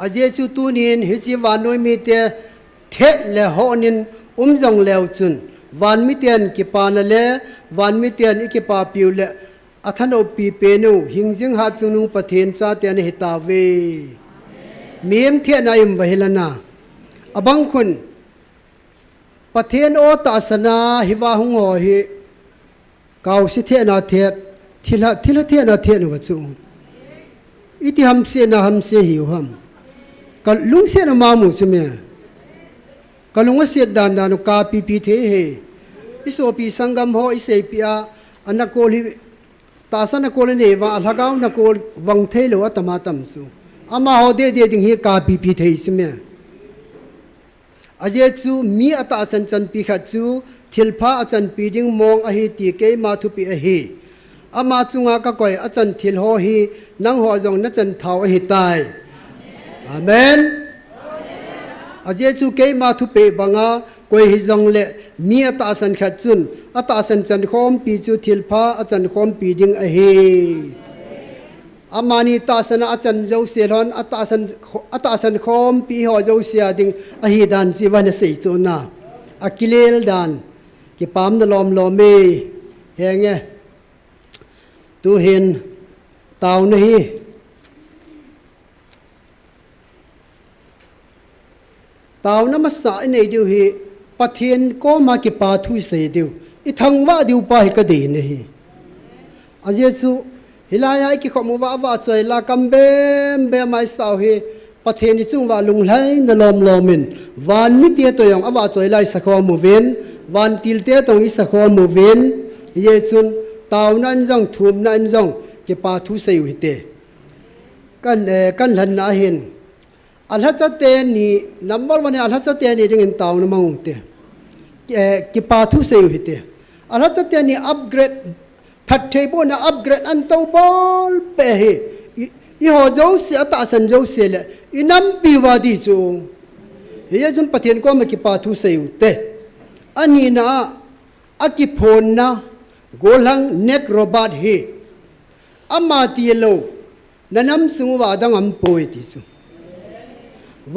อาเจสุตูนินฮิจิวานอยมีเตเทเลหอนินจงเลวจุนวันมิเตียนกิปานเลวันมิเตียนอิกิปาปิวเลอัธนอปีเปนูหิงจิงหาจุนุปะเทนซาเตียนหิตาเวมีมเทียนายมวะเฮลนาอบังคุณปะเทนโอตาสนาหิวาหุงโอหิกาวสิเทนาเททิละเทนาเทนวะจุอิติหัมเสนาหัมเสหิวหัมกัลุงเสนามามุสเมกัลุงว่าเสดดานกาปีปีเทเฮอิโสปีสังกัมโหอิเสปีอาอันนักโกลิตาสนักโกลิเนวะอัลฮะกาวนักโกลวังเทโลอัตมาตัมสุอามาโหเดดิงเฮกาปีปีเทสเมอาเจจูมีอัตอาสันจันปีขัดจูทิลพาอาจันปีดิงมองอหิตีเกมาทุปีอหิอามาจุงากะก่อยอาจันทิลโหฮีนังหัวจงนัจันเทาอหิตายอาเมนอาเจจูเกมาทุปีบังอาก่อยฮิจงเลมีอัตอาสันขัดจุนอัตอาสันจันคอมปีจูทิลพาอาจันคอมปีดิงอหิอามานีตาสนะอาจารย์เจ้าเสียหอนอัตอาสันคอมปีหัวเจ้าเสียดิงอหิดันสิวันเสยโจนาอักิเลลดันกิปามนลอมลอเมเฮงเงตูเห็นตาวนี่ตาวน้ำมัสสะในเดียวฮีปะเทียนก็มากิปาทุยเสยเดียวอีทั้งว่าเดียวไปก็ดีนี่อาเจสุฮิลายาอิกิขมุวะวะจอยลาคัมเบมเบไมสาวฮีปะเทนิจุงวะลุงไหลนลอมลอมินวันมิเตียตัวยังอวะจอยไลสะคอมูเวนวันติลเตตองอิสะคอมูเวนเยซุนตาวนันจงทุมนันจงเกปาทุเซยุฮิเตกันหลันนาเห็นอัลฮัจเตนีนัมเบอร์วันอัลฮัจเตนีดึงตาวนมังเตเกปาทุเซยุฮิเตอัลฮัจเตนีอัปเกรดพัดเทบนะอัปเกรดอันโตบอลเปะอีหัวเจ้าเสียตาสันเจ้าเสียเลยอีน้ำปีวาดีสูงเฮียจุนปะเทียนก็มากิปาทุเซยุเตอันนี้นะอากิพนนะโกลังเนกโรบาดเฮอามาตีโลนันน้ำสูงว่าดังอัมโปยติสู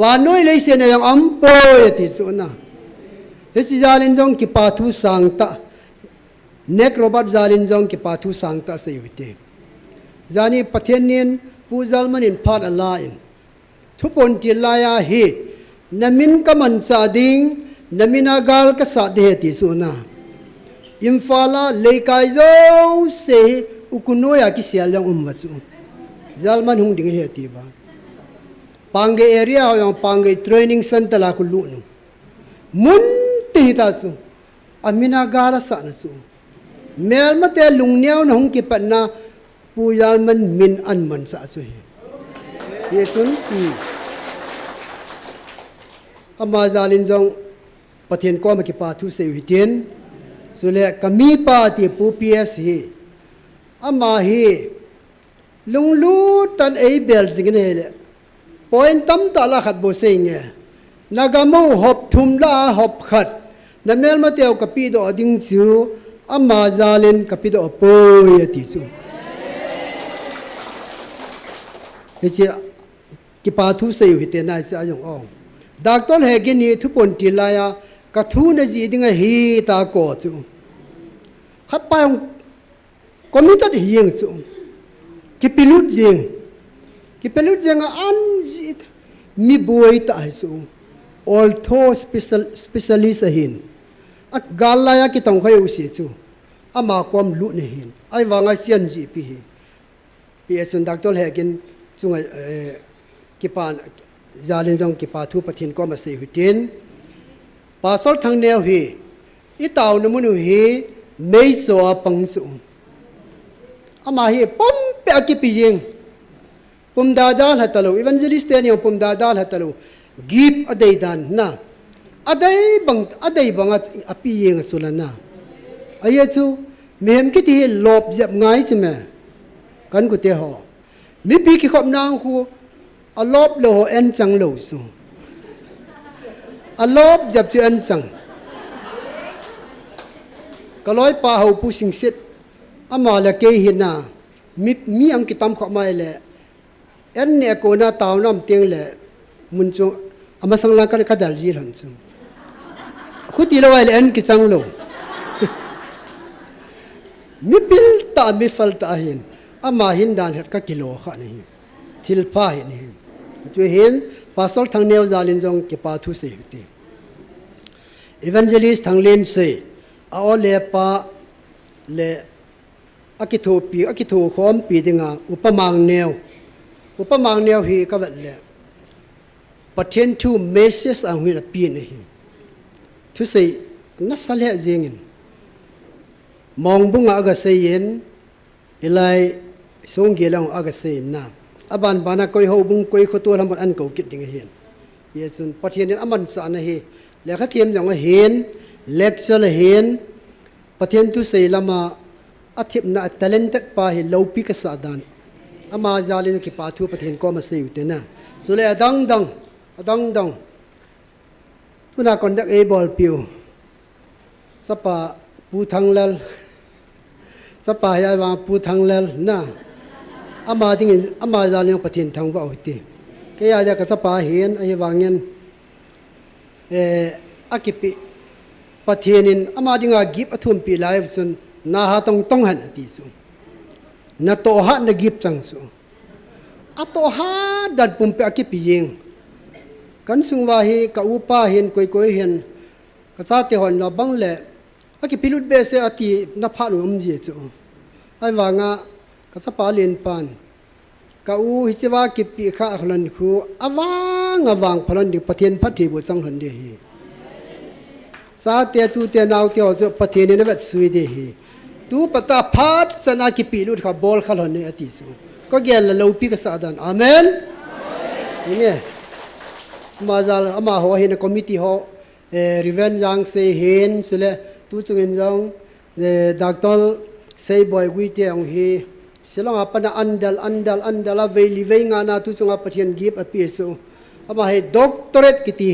วาน้อยเลยเสียนะยังอัมโปยติสูนะเฮสิจารินจงกิปาทุสังตะเนกโรบาดจารินจงกิปาทุสังตะเสียวิเตจานีปะเทียนนินปูจัลมันินพาดอัลลาอินทุปนติลายาเฮนามินกมันซาดิงนามินากาลกษาเดติสูนะอิมฟาลาเลกายโจเซอุคุโนยากิเสียลยังบัจูจัลมันหุงดิงเฮติบาปังเกเอเรียยังปังเกเทรนนิ่งเซ็นเตอร์ลาคุลุนุมุนติฮิตาสูอามินากาลสานสูเมลมาเตลุงเนียวนะหุงกิปันนาปูยามันมินอันมันสะสูเยซุนปีอามาจาลินจงปะเทียนก็มากิปาทุเซวิเทียนสุเลกมีปาติปูพีเอสฮีอามาฮีลุงลูตันเอเบลสิงเนเลปอยน์ตั้มตาลาขัดโบเซงเงนากามูหอบทุมลาหอบขัดนเมลมาเตียวกับปีโดอดิงจูอามาจาลินกับปีโดอโปยติซูเฮจิกิปาทุเซวิเทียนายเสียอย่างอ่องดักต้นเฮกินีทุปนติลายากระทูนจีดิงฮีตาโกจูขับไปก็มีตัดเฮียงจูกิปิลุดยิงอันจีตมีบวยตาจูออลโทสเปเชียลิสต์หินอักกาลายากิตองขยอุสิจูอามาความลุนหินไอวางไอเซียนจีปีเอสุนดักต้นเฮกินจุงกิปานจาลินจงกิปาทุปะทินก็มาเสียหุตินปาสอลทางแนวฮีอีตาวนมุนุฮีไม่สวปังสุอามาฮีปม pe akipiyeng pumdadal hatalo evangelist ni pumdadal hatalo give adai dan na adai bang apiyeng sulana ayechu mehem kiti lob jap ngai sime kan ku te ho mi pi ki khop nang khu alop lo en chang lo su alop jap chu en chang kaloi pa ho pu sing sit ama la ke hina mi ang kitam kho mai le en ne ko na taw nam teng le mun chu ama sang la ka dal ji han chu khuti lo le en ki chang lo mi pil ta mi fal ta hin ama hin dan het ka kilo kha ni thil pa hi ni chu hin pastor thang neu zalin jong ke pa thu se ti evangelist thang len se a o le pa le akitho khom pi dinga upamang neu hi ka vat le pathen thu message ang hui na pi ni thu se na sale jengin mong bunga aga se yen ilai song gelang aga se na aban bana koi ho bung koi kho to lam an ko kit ding hian ye chun pathen in aman sa na hi le kha thiam jang a hen lecture le hen pathen tu se lama athip na talented pa hi lopi ka sa dan ama zalin ki pa thu pathen ko ma se ute na so le adang dang tuna conduct a ball piu sapa pu thang lal sapa ya wa pu thang lal na ama ding ama zalin pathen thang ba uti ke ya ka sapa hen ai wangen akipi pathenin ama dinga gip athum pi live sun na ha tong han ati su na to ha na gip chang su ato ha dat pum pe akipi yeng kan sungwa hi ka upa hin koi hin ka cha te hon na bang le akipi lut be se ati na pha lu ji chu ai wa nga ka cha pa len pan ka u hi chewa ki pi kha hlan khu awang phalan di pathen phathi bu chang han de hi sa te tu te naw te ho zo pathen ne vet sui de hi tu pata phat sana ki pi lut kha bol khal hon ne ati su ko gel la lo pi ka sa dan amen ne mazal ama ho hin committee ho riven jang se hen sule tu chungin jang doctor sei boy wi te ong hi silong apana andal veli venga na tu chunga pathian gip api so ama he doctorate kiti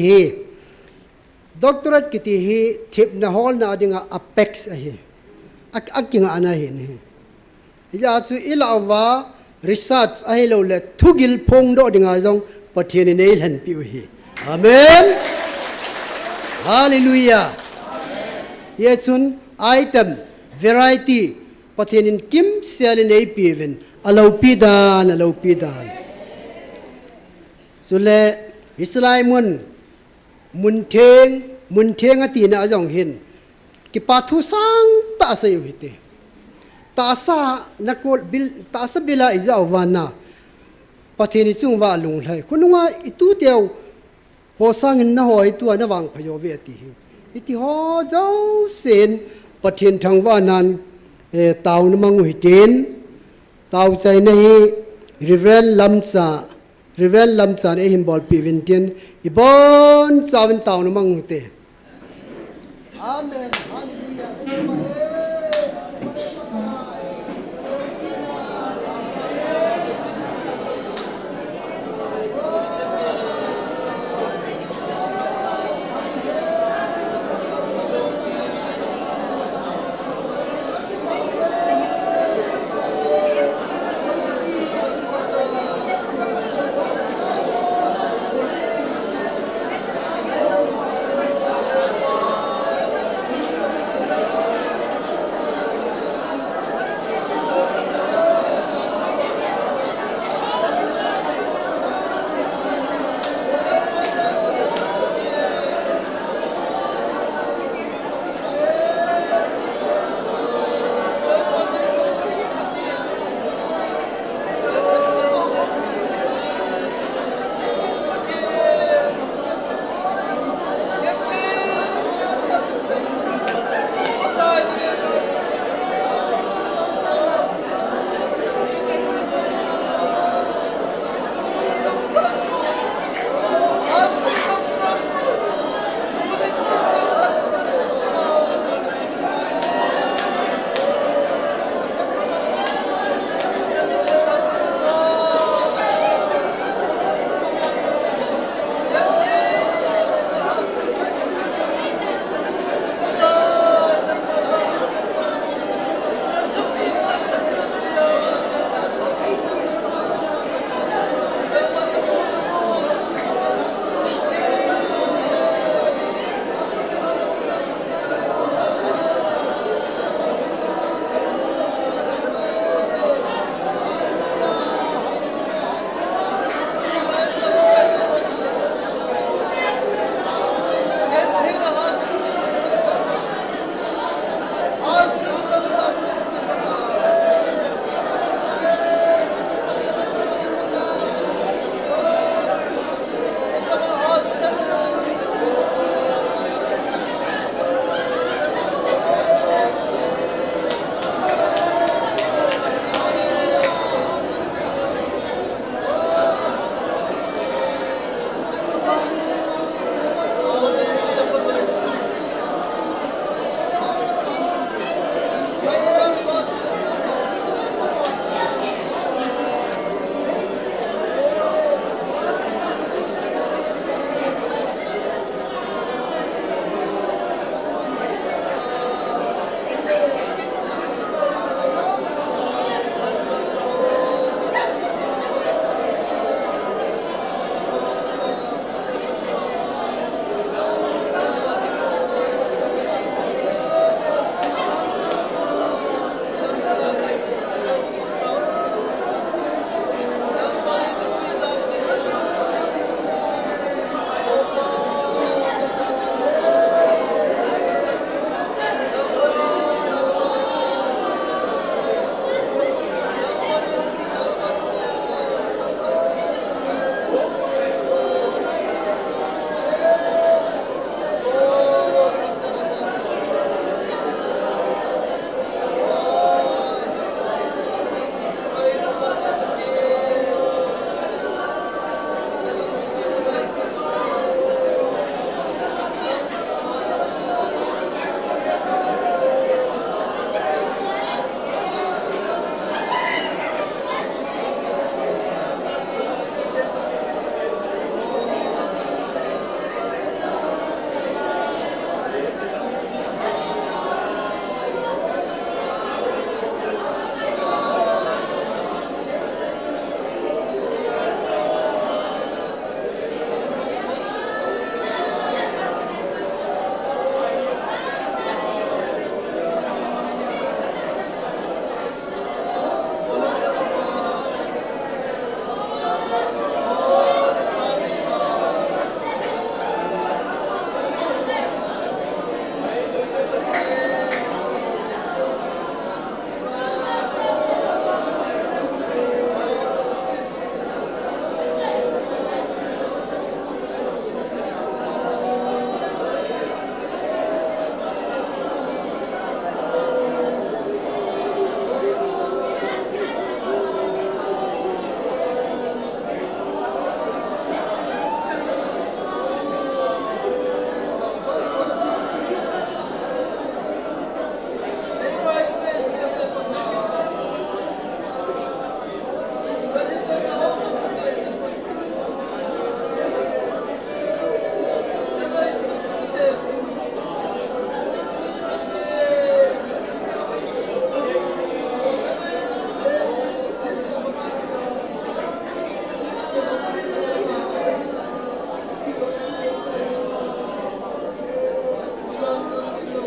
hi thip na hol na adinga apex a hi akinga ana hi ni ya chu ilawa research a hi lo le thugil phong do dinga jong pathian ne han pi hi amen hallelujah ye chun item variety pathianin kim selin ei piven alo pidan sule islai mun theng ati na jong hin ki pathu sang ta sa yu hite ta sa nakol bil ta sa bila izaw wana pathiani chung wa lung lai kununga itu teu ho sangin na hoi tu na wang phayo ve ti iti ho zo sen pathian thang wa nan tau na mangu hitin tau chai na hi rivel lamcha e himbol pi vintin ibon chawin tau na mangu te amen hallelujah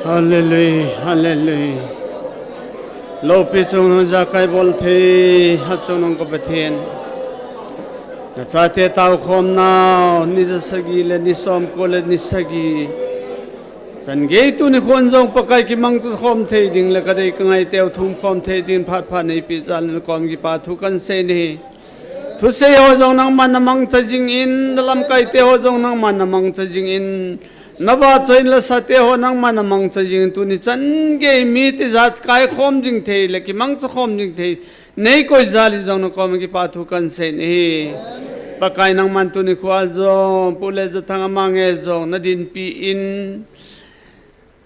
Hallelujah, hallelujah. Lo pi chung no za kai bol the ha chung nong ko pathen. Na cha te tau khom na ni za sagi le ni som ko le ni sagi. San ge tu ni khon jong pakai ki mang tu khom the ding le ka dei ka ngai teu thum khom the din phat phat nei pi jan kom gi pa thu kan se ni. Thu se ho jong nang man mang cha jing in lam kai te ho jong nang man mang cha jing in. Nava choin la sate ho nang man mang cha jing tu ni chan ge mi ti zat kai khom jing the le ki mang cha khom jing the nei koi zali jong na kom gi pa thu kan se ni pakai nang man tu ni khwal jong pule za thang mang e jong na din pi in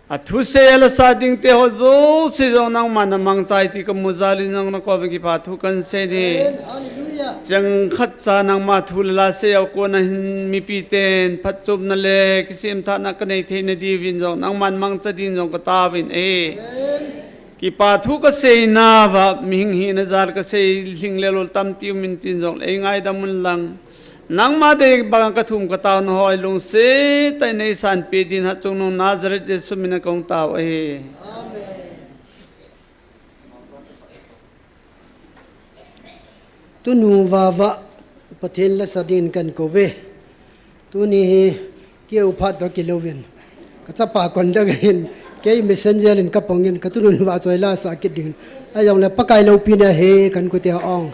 a thu se la sa ding te ho zo si jong nang man mang chai ti ka mu zali nang na kom gi pa thu kan se ni Jang khat cha nang ma thul la se au ko na mi pi ten phat chup na le kisim tha na ka nei the na di vin jong nang man mang cha din jong ka ta vin e ki pa thu ka se na va ming hi na jar ka se hling le lol tam pi min tin jong le ngai da mun lang nang ma de ba ka thum ka ta no hoi lung se tai nei san pe din ha chung no nazaret jesu min kong ta e tu nu va va pathen la sadin kan ko ve tu ni ke uphat do kilovin ka cha pa kon da gen ke messenger in ka pongin ka tu nu va choi la sa kit din ayong le pakai lo pi na he kan ko te ong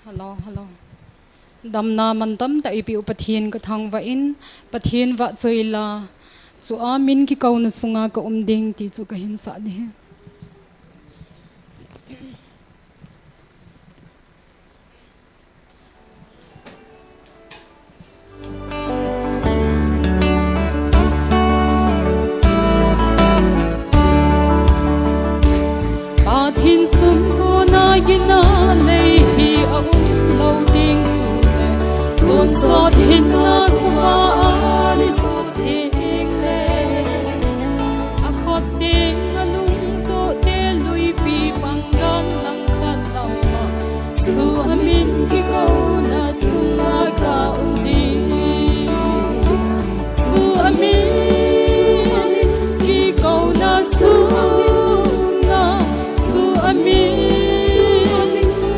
hello hello damna mandam ta ipi upathin ka thang va in pathin va choila chu amin ki kauna sunga ka umding ti chu ka hin sa de pathin sum ko na gina lei hi a lo ding chu Lo so din na kuma ni so ding le akot ding anung to te lui pi panggang lang kalawa su amin ki ko na sunga ka undi su amin ki ko na sunga su amin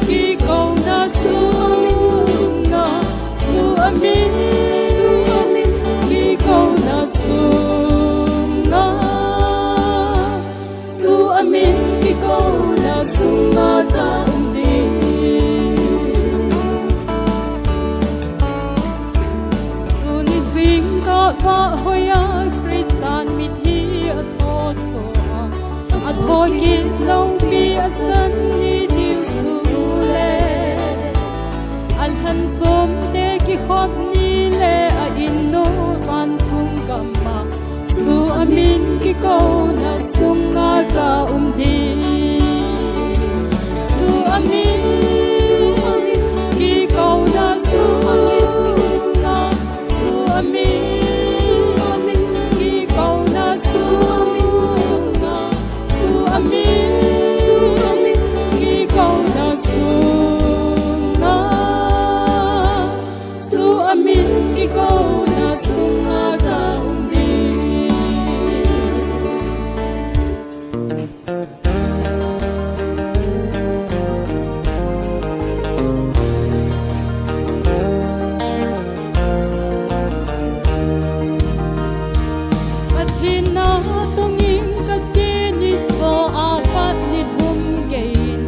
ki ko na sunga amin ki ko na sunga su amin ki ko na sunga ta undi su ni sing ka va hoya kristan mi thi a tho so a tho ki long pi a san ni ti su le al han som ki khop ni le a inno van sung kamma su amin ki ko na sunga ka umdi su amin ki ko na sunga su amin ki ko na sunga su amin ki ko na sunga su amin ki ko na sunga ka undi pathina tongin ka ti ni so apat ni thum gein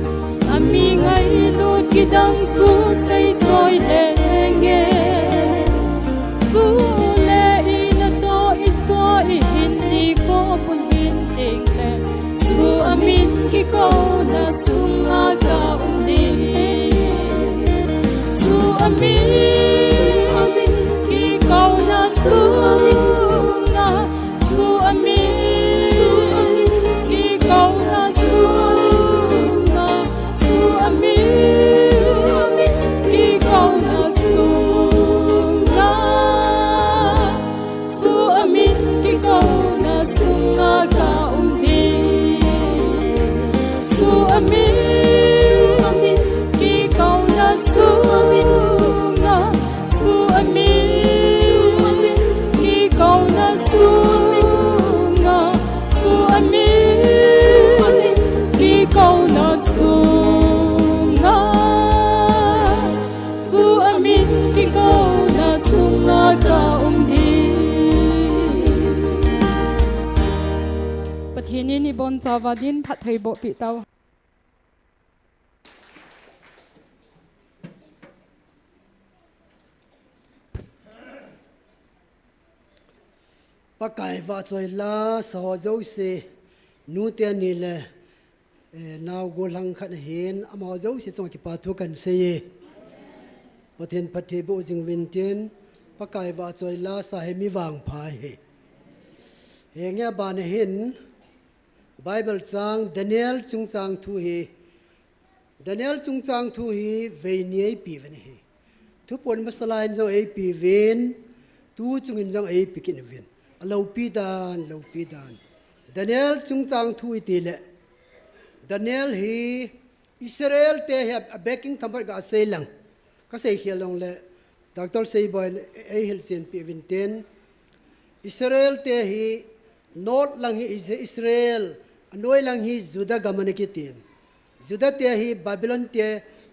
ami ngai lut ki dang su sei soi le nge su le ina bon zawadin phat thei bo pi taw ปะไก่ว่าจอยลาสอเจ้าเสนูเตียนนี่แหละนาวโกลังขันเห็นอมาเจ้าเสสงที่ปาทุกันเสยประเทศพัทเทบุจิงวินเทียนปะไก่ว่าจอยลาสาเหมีวางพายเฮงเงี้ยบานเห็นไบเบิลจางดานิเอลจุงจางทูฮีดานิเอลจุงจางทูฮีเวนีไอปีเวนฮีทุกคนมาสลายจงไอปีเวนตูจุงอินจงไอปีกินเวนเราปีดานดานิเอลจุงจางทูอีตีเละดานิเอลฮีอิสราเอลเตะเบกกิ้งทำไปกับเซลังก็เสียเขียลงเละดอกเตอร์เซย์บอยไอเฮลเซนปีวินเทนอิสราเอลเตะฮีโนดลังฮีอิสราเอลอันน้อยลังฮีจุดากามันกิตินจุดาเตะฮีบาบิลอนเตะ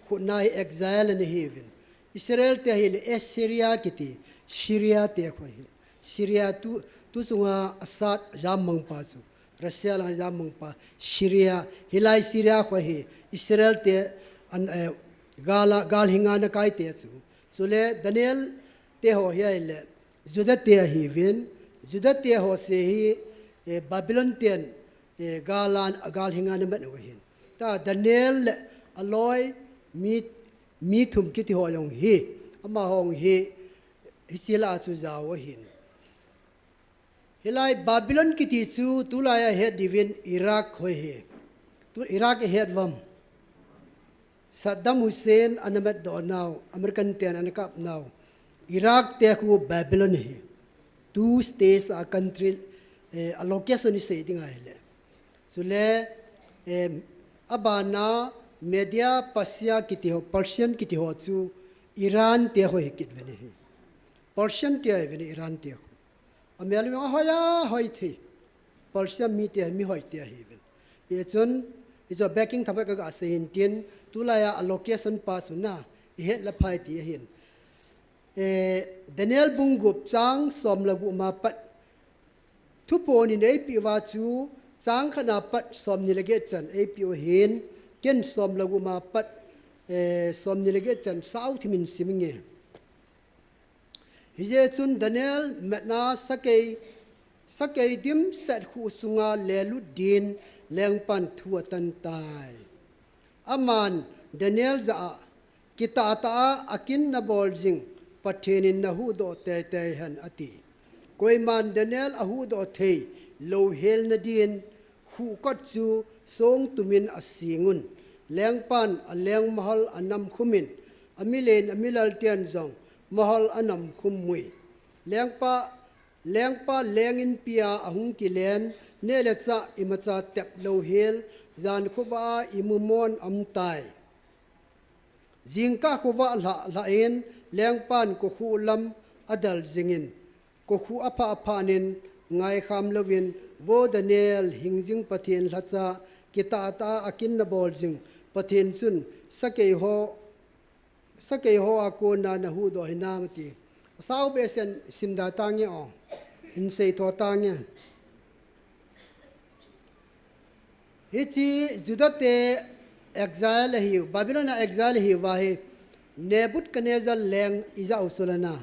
ขุนนายเอ็กซายล์ในฮีวินอิสราเอลเตะฮีเอสซีเรียกิติซีเรียเตะขวาฮีซีเรียtu sunga asad jam mangpa chu russia la jam mangpa syria hilai syria kho hi israel te an gal hinga na kai te chu sule daniel te ho hi le juda te hi vin juda te ho se hi babylon ten gal hinga na ban hin ta daniel aloi mi thum ki ti ho yong hi ama hong hi hisila chu jaw hin hilai babylon ki ti chu tulaya head divin iraq hoi he tu iraq head wam saddam hussein anamet do now american ten anakap now iraq te khu babylon he two states a country allocation is saying hele sule abana media pasya kiti ho persian kiti ho chu iran te ho hikit vene he persian te vene iran te Amel mi hoya hoiti Persia mi te mi hoiti hiven ye chun is a backing thapak ga asin tin tulaya allocation pa suna he la phai ti hin Daniel bungup chang som lagu ma pat thu poni nei pi wa chu chang khana pat som ni lege chan ai pi hin ken som lagu ma pat som ni lege chan sau thimin siminge hije chun daniel metna sakei dim set khu sunga lelu din lengpan thua tan tai aman daniel za kita ta akin na boljing pathenin na hu do te han ati koiman daniel a hu do thei lo hel na din hu kot chu song tumin asingun lengpan a leng mahal anam khumin amilen amilal tian zong mahal anam khumui lengpa lengin pia ahung kilen nelecha imacha tep lo hel zan khuba imumon amtai jingka khuwa la en lengpan ko khulam adal jingin ko khu apa nin ngai kham lovin vo daniel hingjing pathin lacha kita ta akin na bol jing pathin sun sakei ho akona na hu do hinamati sao be sen simda tangye o in sei tho tangye hichi judate exile hi babylon exile hi wa he nebukadnezar leng iza usulana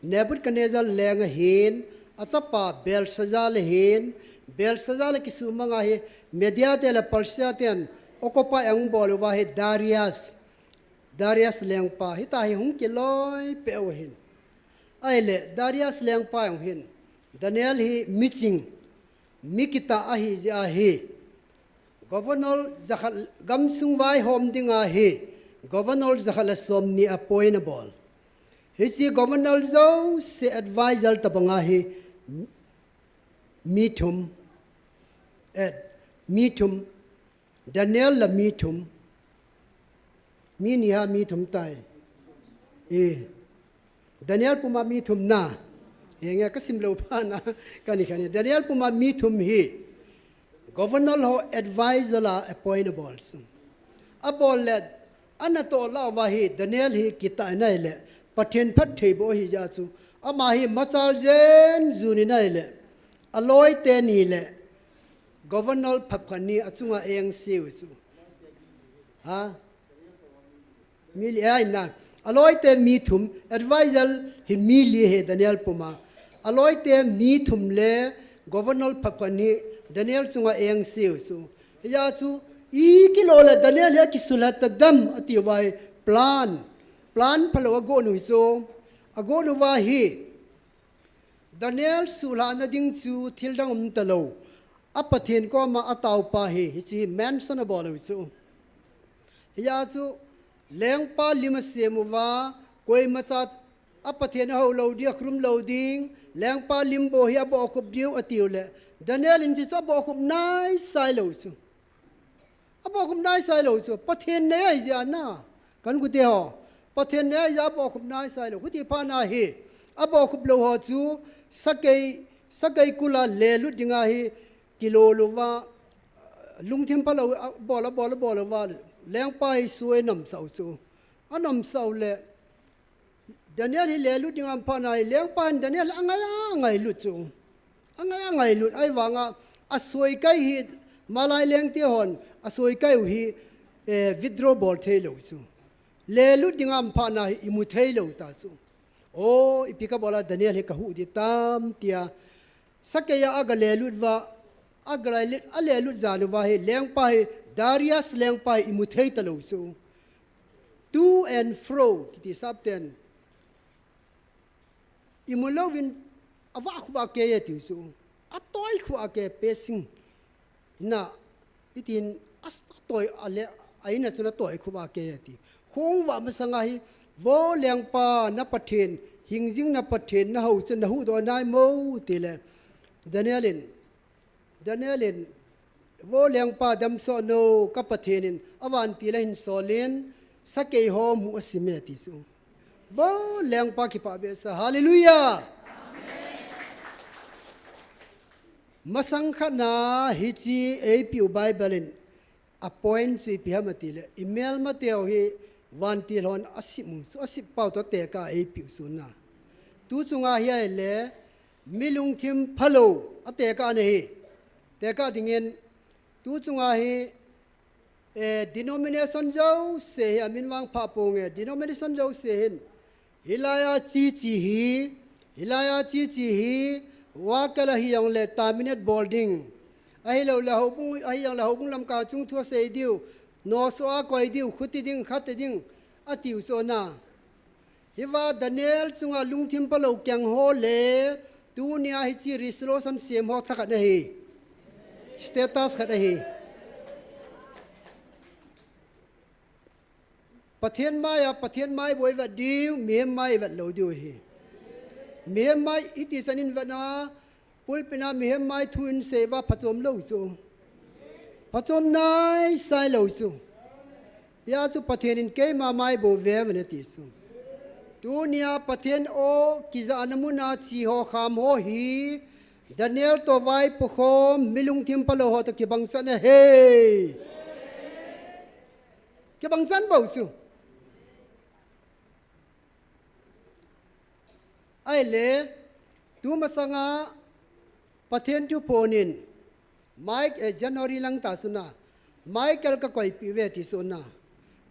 nebukadnezar leng hin achapa belshazzar hin belshazzar ki sumanga he media te la persia ten okopa ang bol wa he Darius lengpa hita hi hung kiloi pe hin aile Darius lengpa ang hin Daniel hi meeting mikita ahi ja hi governor zakhal gamsung wai hom dinga hi governor zakhal somni appointable hi governor zo se advisor tabanga hi meetum Daniel la meetum mi ni ha mi thum tai Daniel puma mi thum na yenga kasim lo pa na kani Daniel puma mi thum hi governor ho advisor la appointables abol let anato la wa hi Daniel hi kita nai le pathen phat thei bo hi ja chu ama hi machal jen zuni nai le aloi te ni le governor พับคนนี้อาจุงเองเสียวสูฮะมีเลี้ยนะอร่อยแต่มีถุม advisor หิมีเลี้ยดานิเอลปุ่มาอร่อยแต่มีถุมเล่ governor พับคนนี้ดานิเอลจุงเองเสียวสูยาสูอีกิโลละดานิเอลกิสุลตดัมอติไว้ plan พลวโกนุโซอโกนุวาฮีดานิเอลสุลานาดิงจูทิลดังตะโลอัปเทนก็มาอัตาวปาฮีฮิจีแมนสันบอลวิจูยาจูเลี้ยงปาลิมเสียมว่าคุยมาจัดอัปเทนเอาเราเดียครุมเราดิ้งเลี้ยงปาลิมโบฮีบอกคุบเดียวอติวเลดานิเอลอินจิซาบอกคุบนายไซโลจูบอกคุบนายไซโลจูปะเทนเนี่ยยานากันกุเดียวปะเทนเนี่ยยาบอกคุบนายไซโลกุฏิพานาฮีบอกคุบโลหะจูสักไกกุลาเลลุดิงาฮีกิโลลูว่าลุงเทมพะเราบอลว่าแรงไปสวยน้ำเสาสูอันน้ำเสาเล่ดานิเอลที่เลลุดิงาพานายแรงไปดานิเอลอังไงลุจูอังไงลุไอ้วางอ่ะสวยไกฮีมาลายแรงเตี้ยหอนอ่ะสวยไกฮีwithdraw ball เทลูจูเลลุดิงาพานายอิมุเทลูตาจูโอ้อีพิกาบอลดานิเอลให้กะหูดิตามเตียสักยาอักเลลุดว่าอักเลลุดเลลุดจานุว่าให้แรงไปดาริอัสแรงไปอิมุเทตะลูซู to and fro กิติซับเตนอิมุโลวินอวะคุบาเกยติซูอัตอยคุอาเกเปซิงน่ะอิตินอัสตอยอเลไอน่ะจุนะตอยคุบาเกยติคงว่ามันสังไงโวแรงปานับประเทนหิงจิงนับประเทนนะฮูจะนะฮูตัวนายโมติเลดานิเอลินโวเลียงปาดัมโซโนกับประเทศนินอวันตีเลหินโซเลนสักเกยโฮมุอสิเมติสูโวเลียงปาคิปาเบสฮาเลลูยามาสังขนาฮิจีเอพิวไบเบิลินอพอยน์สุพิฮามาติเลอีเมลมาเตียวฮีวันตีลอนอสิเป่าตัวเตกาเอพิวสุนาตูจุงอาเฮียเลมิลุงทิมพะโลอเตกาเนฮีเตกาดิเงินตูจุงอาฮีdenomination เจ้าเสียมินวังพาปงdenomination เจ้าเสียฮิลายาจีฮีว่ากันละฮียังเลตามินเนตบอลดิ้งไอ้เราละหบุงลำกาจุงทัวเสียดิวนอสวากอยดิวขุดดิ้งขัดดิ้งอติวโซนาฮิว่าดานิเอลจุงอาลุงทิมพะโลแกงโฮเลตูเนียฮิจีริสโลสันเสียมฮอทักนะฮีสเตตัสขัดนะฮีประเทศไม่บวยวัดดิวเมียไม่วัดเหลาดิวฮีเมียไม่อิติสันินวัดนาปุลปินาเมียไม่ทุนเสวะผจมเหลาจูผจมนายใส่เหลาจูยาจูประเทศนินเกยมาไม่บวยวันนี้ติสูตูเนียประเทศโอกิจานมุนาชีโฮขามโฮฮีดานิเอลตัวไว้ปุโคมมิลุงทิมพะโลหตะกิบังสันเฮกิบังสันบ่าวจูไอ้เล่ดูมาสังอาประเทศทุพนินไมค์จันทรีลังตาสุนาไมค์เกลก็คอยพิเวติสุนา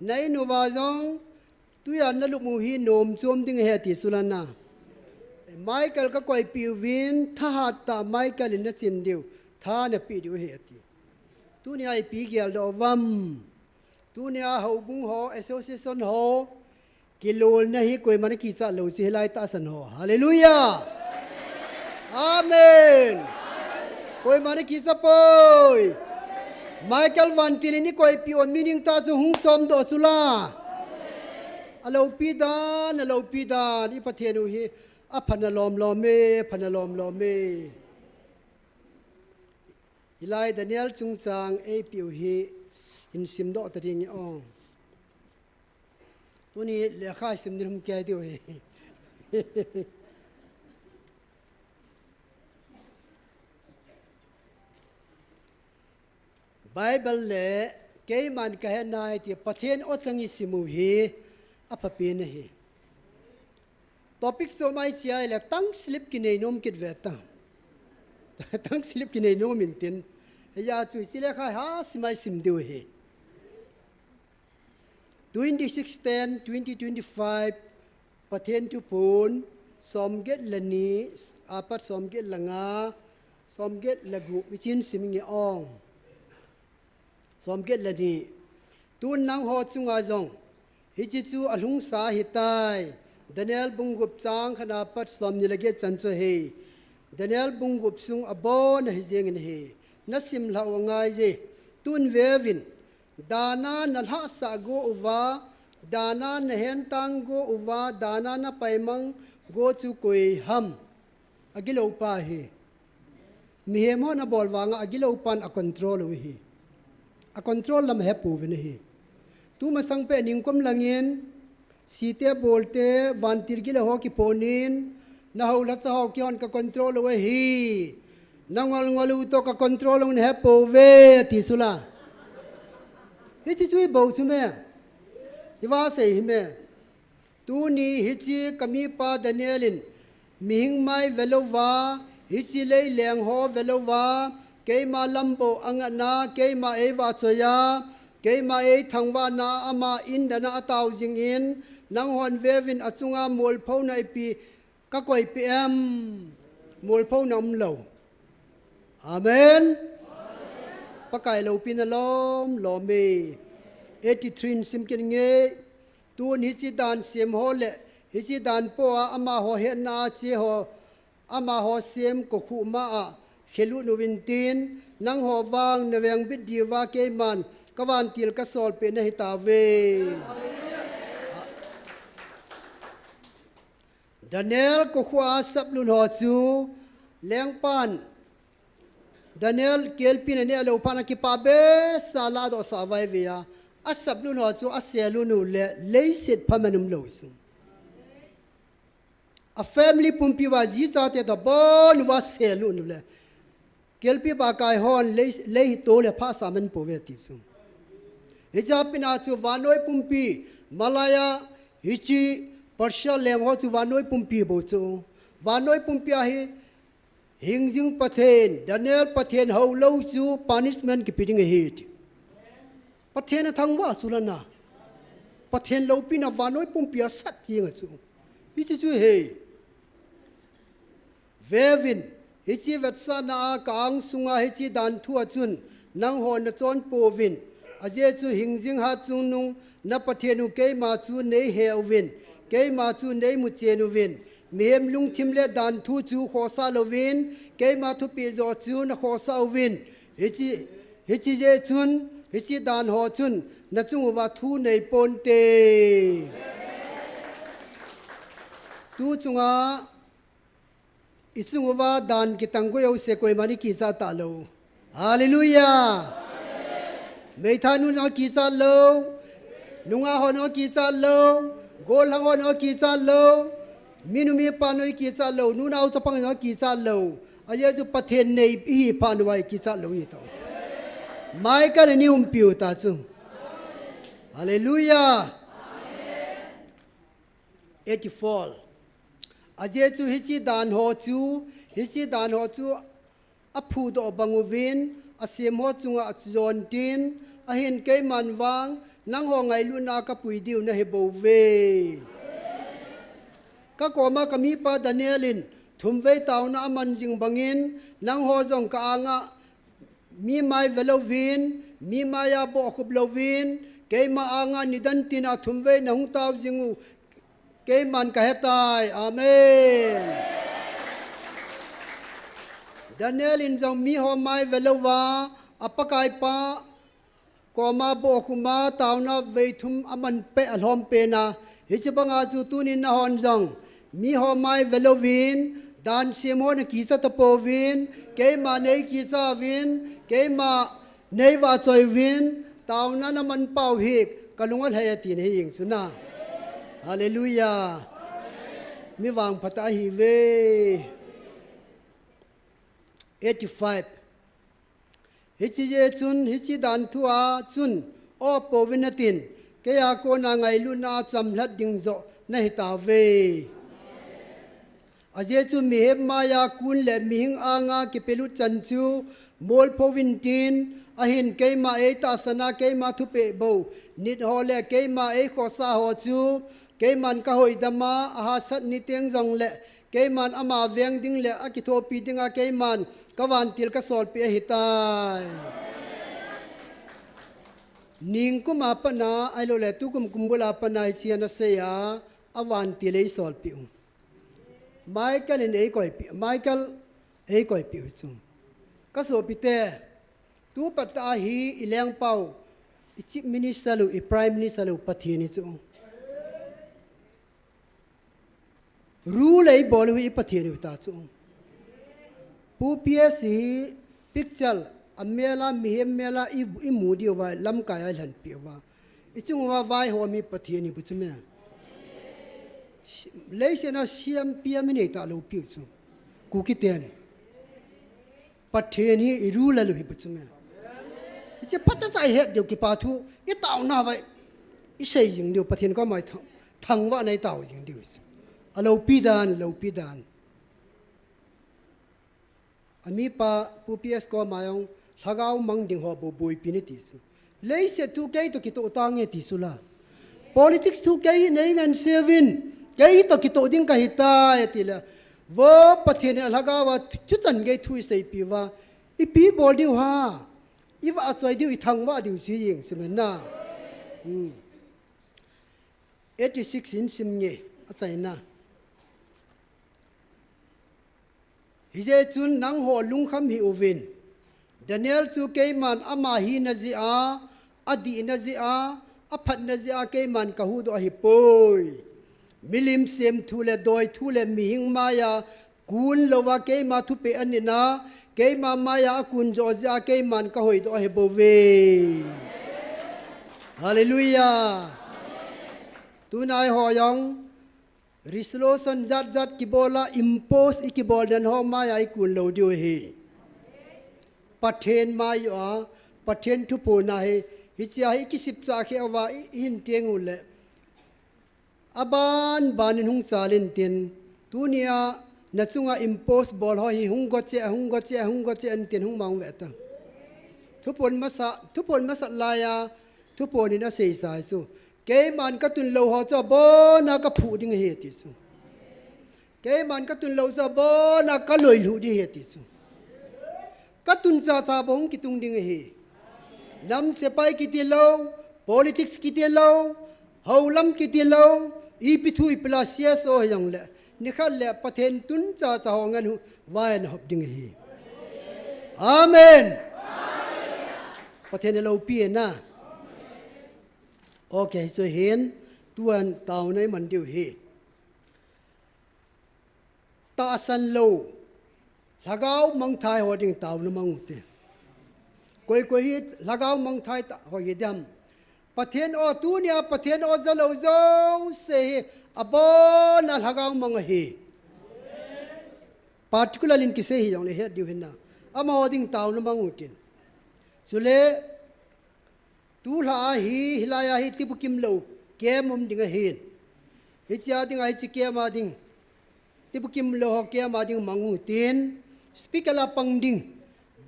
ในนูวาจงตุยานนลุกมูฮีโนมจวมดิ้งเฮติสุลานาไมค์เกลก็คอยพิวินท่าหัตตาไมค์เกลินนัดสินเดียวท่าเนี่ยปีดิวเฮติตุเนี่ยไอปีเกลดอวัมตุเนี่ยเฮาบุงโฮเอสโซเซชันโฮกิโลนะฮีकोई मन की सा लो से हिलाई तासन हो हालेलुया आमीन कोई मन की सा पोई माइकल वांटिनी ni कोई पिओन मीनिंग ता जो हुं सोम दो सुला अलो पीदा ni पथेनु ही अपना लॉम लॉमे हिलाई दानियल चुंगचांग ए पिओ ही इन सिम दो तरिंग ओंตัวนี้เหลือค่าสิมนิมแก่ด้วยไบเบิลเล่เกยมันกะเฮนายที่ประเทศอจังอิสิมูฮีอภปีนฮีท็อปิกโซไมเชียและตั้งสลิปกินในนมกิดเวตังตั้งสลิปกินในนมมินติน ya chui sile khai ha simai sim du he 2610 2025 pathen tu pun som get lani apat som get langa som get lagu wichin simingi ong som get lani tun nang ho chunga jong hichi chu alhung sa hitai Daniel bungup chang khana pat som ni lage chancho he Daniel bungup sung abon hi jeng ni he nasim la ngai je tun vevin dana na ha sa go uwa dana na hen tang go uwa dana na paimang go chu koi ham agilo pa hi mi he mo na bol wanga agilo pan a control wi hi a control lam he pu vin hi tu ma sang pe ning kom langin site bolte vantir gila ho ki ponin na ho la cha ho ki on ka control we hi nangol ngolu to ka control on he po ve ti sula hi chi chui bo chu me hi wa se hi me tu ni hi chi kami pa Danielin ming mai velova hi chi lei leng ho velova ke ma lambo angana ke ma eva choya ke ma e thangwa na ama indana ataw jing in nang hon vevin achunga mol pho na pi ka koi pm mol pho nam lo amen pakai lo pinalom lo me 83 simkin nge tu ni chi dan sem ho le hi chi dan po ama ho he na chi ho ama ho sem ko khu ma a khelu nu win tin nang ho wang na weng bit di wa ke man kawan til ka sol pe na hi ta ve Daniel ko khwa sap lun ho chu leng pan Daniel kelpin ne alo pana ki pa be sala do sa vai via asap lun ho chu aselu nu le leisit phamanum lo su a family pumpi wa ji cha te to bon wa selu nu le kelpi ba kai hon le to le pha sa man po ve ti su hija pina chu wanoi pumpi malaya hichi partial leng ho chu wanoi pumpi bo chu wanoi pumpi a hi hingjing pathen Daniel pathen ho lo chu punishment ki piding hi pathen thang wa sulana pathen lo pina wanoi pumpi a sat ki nga chu hi chu he vevin hichi vatsana kang sunga hichi dan thua chun nang hon na chon povin aje chu hingjing ha chung nung na pathenu ke ma chu nei hewin ke ma chu nei mu chenu win mem lung thimle dan thu chu khosa lovin ke ma thu pi zo chu na khosa win hichi je chun hichi dan ho chun na chung wa thu nei ponte tu chunga isungwa dan kitanggo yo se koi mani ki sa ta lo hallelujah mei thanu no ki sa lo nunga ho no ki sa lo gol hang ho no ki sa lo minu mi pa no ki sa lo nu nau sa pang no ki sa lo aye ju pathen nei hi pa no wai ki sa lo hi to mai ka ni piu ta chu hallelujah 84 aje chu hichi dan ho chu aphu do banguvin asem ho chunga zon tin ahin ke manwang nang ho ngai lu na ka pui diu na he bo ve ka koma kami pa Danielin thumve tauna man jing bangin nang ho jong ka anga mi mai velovin mi maya bo khublovin ke ma anga nidan tina thumve na hung taw jingu ke man ka hetai amen Daniel in jong mi ho mai velowa apakai pa koma bo khuma tauna veithum aman pe alhom pe na hichibanga chu tunin na hon jong mi ho mai velovin dan simon ki sa tapovin ke ma nei ki sa vin ke ma nei wa choi vin tauna na man pau hi kalungal hayati ne hing suna hallelujah mi wang phata hi ve 85 hichi je chun hichi dan thua chun o povinatin ke ya ko na ngai lu na cham hlat ding zo na hi ta ve aje chu mi hem maya kun le mi hing anga ki pelu chanchu mol povintin ahin keima e ta sana keima thu pe bo nit ho le keima e khosa ho chu keiman ka hoi dama aha sat ni teng jong le keiman ama veng ding le akitho pi dinga keiman kawan til ka sol pi hitai ning kuma pana ailo le tu kum kumbula pana siana se ya awan til ei sol pi Michael in ei koi pi Michael ei koi pi chu ka so pi te tu pata hi ileng pau i chief minister lu i prime minister lu pathini chu rule ei bol wi pathini ta chu pu ps picture amela mihem mela i mudi wa lam ka ya lan pi wa i chung wa vai ho mi pathini bu chu me leisena siam pia mini ta lu pi chu KUKI ten pathini i rule lu hi bu chu me i che pata chai het de ki pa thu i taw na vai i sei jing de pathin ko mai thang wa nei taw jing de alo pi dan ami pa pu ps ko mayong thagau mang ding ho bo boi pini ti su lei se tu kai to ki to tang e ti su la politics tu kai nei nan sevin kai to ki to ding ka hita e ti la wo pathin lagawa chu chan ge thui sei pi wa i pi bol di ha i wa choi di i thang wa di chi ying sim na 86 in sim nge a chai na hije chun nang ho lung kham hi uvin Daniel chu keiman ama hi na zi a adi na zi a aphat na zi a keiman ka hu do hi poi milim sem thule doi thule mi hing maya kun lowa keima thu pe anina keima maya kun jo zi a keiman ka hoi do hi bo ve hallelujah tunai ho yong resolution zat ki bola impose ikibol dan ho ma ai kun lo dio he pathen ma yo pathen thu po na he hi cha hi ki sip cha khe awa hin teng ule aban banin hung chalin tin tunia nachunga impose bol ho hi hung go che an tin hung mang ve ta thu pon masa la ya thu pon ina sei sai chu cái man các tuần lâu họ cho bố na các phụ đi nghe thì sao cái man các tuần lâu cho bố na các lời lụ đi nghe thì sao các tuần cha cha bông cái tuần đi nghe năm sẽ bay cái tiền lâu politics cái tiền lâu hậu lâm cái tiền lâu ipi thui plus yes o yang le ni khal le pathen tun cha cha ho ngan hu vai na hop ding hi amen pathen lâu pi na okay so hen tuan tao nei man diu hi ta san lo lagao mang thai ho ding tao na mang te koi hi lagao mang thai ta ho hi dam pathen o tu nia pathen o zalo zo se abo na lagao mang hi particularly in ki se hi jong le he diu hin na ama ho ding tao na mang tin sule tu la hi hilaya hi tibukim lo kemum dinga hin hi cha dinga hi kema ding tibukim lo ho kema ding mangu tin speaker la pangding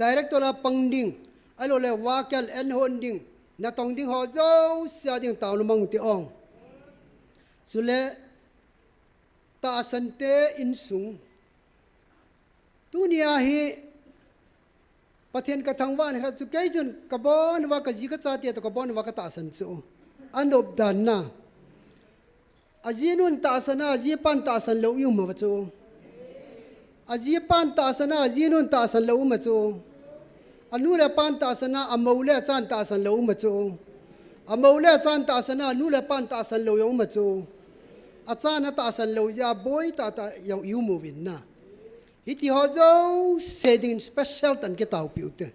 director la pangding alo le wakal en honding na tong ding ho zo sia ding taw lo mangu ti ong sule ta sante in sung tunia hi pathen ka thangwan ha chu kai jun kabon wa ka ji ka cha te to kabon wa ka ta san chu anop dan na ajinun ta sana ji pan ta san lo yu ma chu aji pan ta sana ajinun ta san lo ma chu anu le pan ta sana amole chan ta san lo ma chu amole chan ta sana anu le pan ta san lo yu ma chu achana ta san lo ja boy ta yu mu win na hiti ho zo setting special tan ke tau piute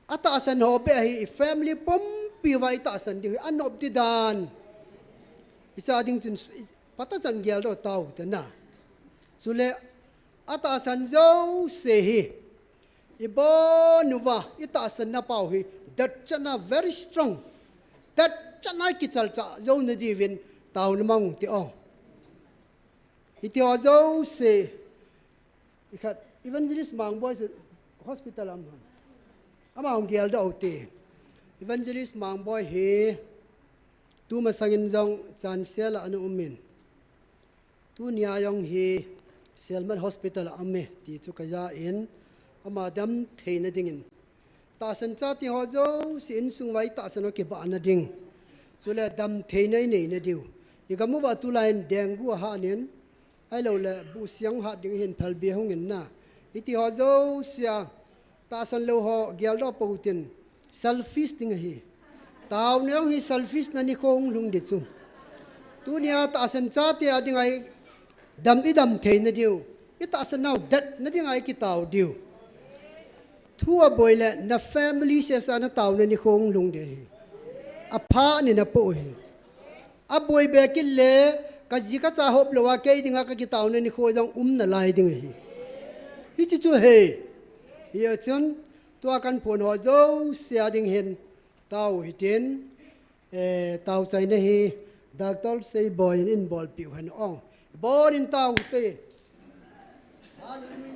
ata san ho be hi family pom pi wai ta san di anop ti dan isa ding chin pata chan gel do tau te na sule ata san zo se hi ibo nuwa ita san na pau hi that chana very strong that chana ki chal cha zo na di win tau na mang ti ong iti ho zo se ikhat evangelist mang boy hospital am ama ong gel da ote evangelist mang boy he tu ma sangin jong chan sel anu umin tu nia yong he selman hospital amme ti chu kaja in ama dam theina dingin ta san cha ti ho zo sin sung wai ta san ke ba na ding sule dam theina nei na diu igamu ba tu lain dengu ha nen ai lo le bu siang ha ding hin phal bi hong in na iti ho zo sia ta san lo ho gel do poutin selfish ding hi taw ne hi selfish na ni khong lung de chu tu nia ta san cha ti ading ai dam idam theina diu ita san now that na ding ai ki taw diu thua boile na family se sa na taw na ni khong lung de hi apha ni na po hi a boy be ki le ka ji ka cha hop lo wa ke dinga ka ki taw na ni kho jang na lai ding hi hi chi chu he hi chon to kan phone ho zo sia ding hen taw hi tin taw chai na hi doctor say boy in ball piu han ong ball in taw te hallelujah.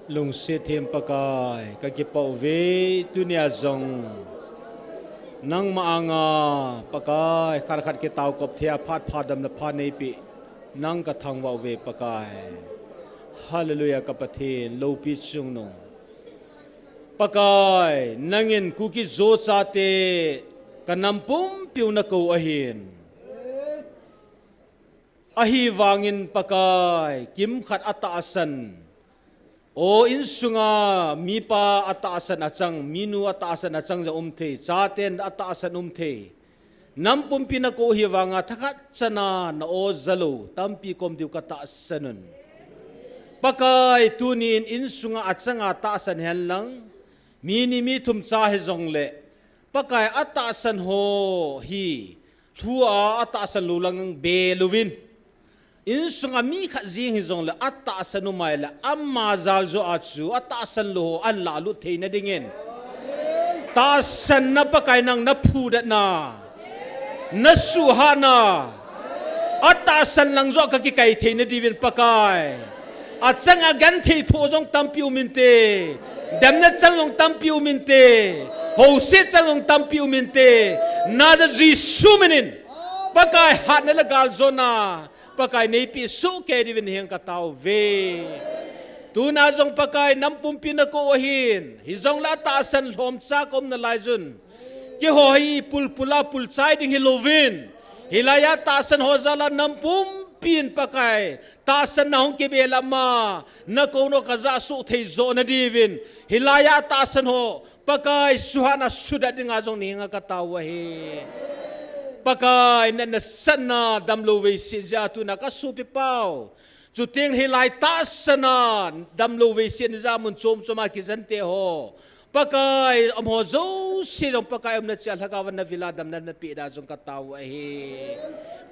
lung se them pakai ka ki pau ve tunia zong nang maanga pakai khar khat ke tau kop thia phat phadam na pha nei pi nang ka thang wa ve pakai hallelujah ka pathe lo pi chung no pakai nangin kuki zo cha te kanampum piu na ko ahin ahi wangin pakai kim khat ata asan o insunga mi pa ata asan achang minu ata asan achang ja umthe chaten ata asan umthe nampum pinako hi wanga thakat chana na o zalo tampi kom diu kata asanun pakai tunin insunga achanga ata asan hellang mini mi thum cha he zongle pakai ata asan ho hi thua ata asan lulang be luwin insunga mi khat jing hi zong le atta sanu mai la amma zal zo achu atta san lo an la lu theina dingen ta san na pakai nang na phu da na na su ha na atta san lang zo ka ki kai theina divin pakai achanga gan thei tho jong tampiu minte damna changlong tampiu minte ho se changlong tampiu minte na da ji suminin pakai hat na la gal zona pakai nei pi su ke divin hiang ka tau ve tu na jong pakai nampum pinako hin hi jong la ta san hlom cha kom na lai jun ki ho hi pulpula pul chai ding hi lovin hilaya ta san ho zala nampum pin pakai ta san na hong ke bela ma na ko no ka za su thei zo na divin hilaya ta san ho pakai suhana suda ding a jong ni nga ka tau he pakai na sana damlo ve si ja tu na ka supi pau chu ting hilai ta sana damlo ve si ja mun chom choma ki jante ho pakai am ho zo si jong pakai am na chal hagawan na vila dam na pi da jong ka tau he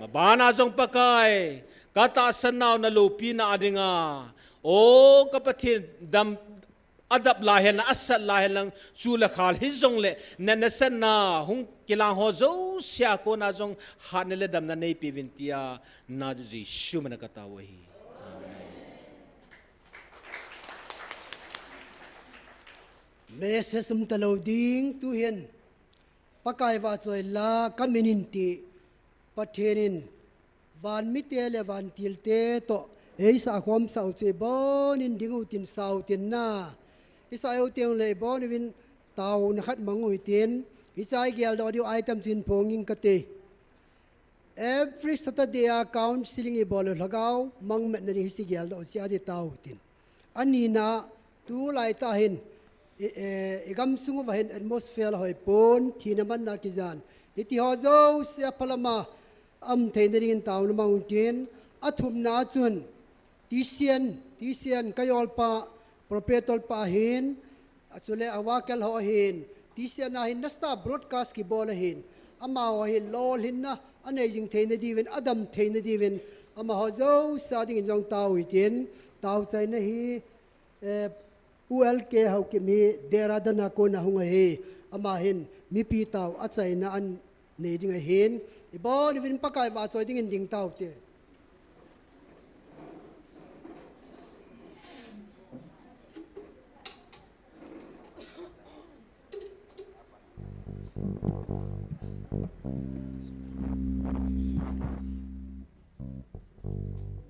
mabana jong pakai kata sana na lopi na adinga o kapathin dam adap lahen asal lahen lang chula khal hizong le nanasan na hung kilang ho zo sia ko na jong hanele dam na nei pivintia na ji shumana katawahi message talo ding tu hian pakai wa choi la community pathenin van mitele van tilte to eisa khom sau che bonin dingu tin sau tin na Israel tiang le bon win tau na khat mangui tin Israel gel do item sin ponging kate every Saturday counseling e bol lagaw mang met na hisi gel do sia di tau tin anina tu lai ta hin igam sungu ba hin atmosphere hoi pon thinaman na kizan iti hozo sia palama am thein tau na mountain athum na chun tisian kayol pa proprietor pahin actually awakel ho hin tisia na hin nasta broadcast ki bola hin ama ho hin lol hin na amazing theina divin adam theina divin ama ho zo sa ding jong tau itin tau chai na hi ul ke ho ki mi dera dana ko na hunga he ama hin mi pi tau a chai na an nei ding hin ibo divin pakai ba choi ding ding tau te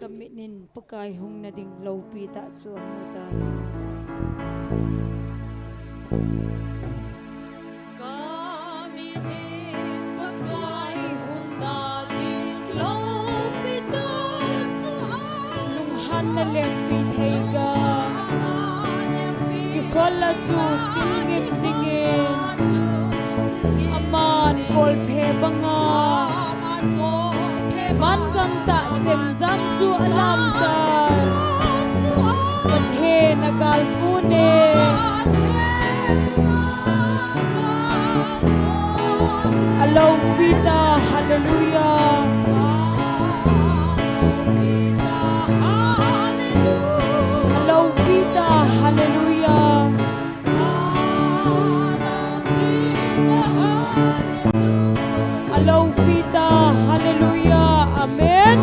kami nin pakai hung na ding low pi ta chuan mo tai kami nin pakai hung na ding low pi ta chuan lung han na leng pi thei ga ki khwala chu chingim dingin aman kol phe banga man gang ta chem zam chu alam ta pathe na kal ku ne alo pita hallelujah alo pita hallelujah alo pita hallelujah amen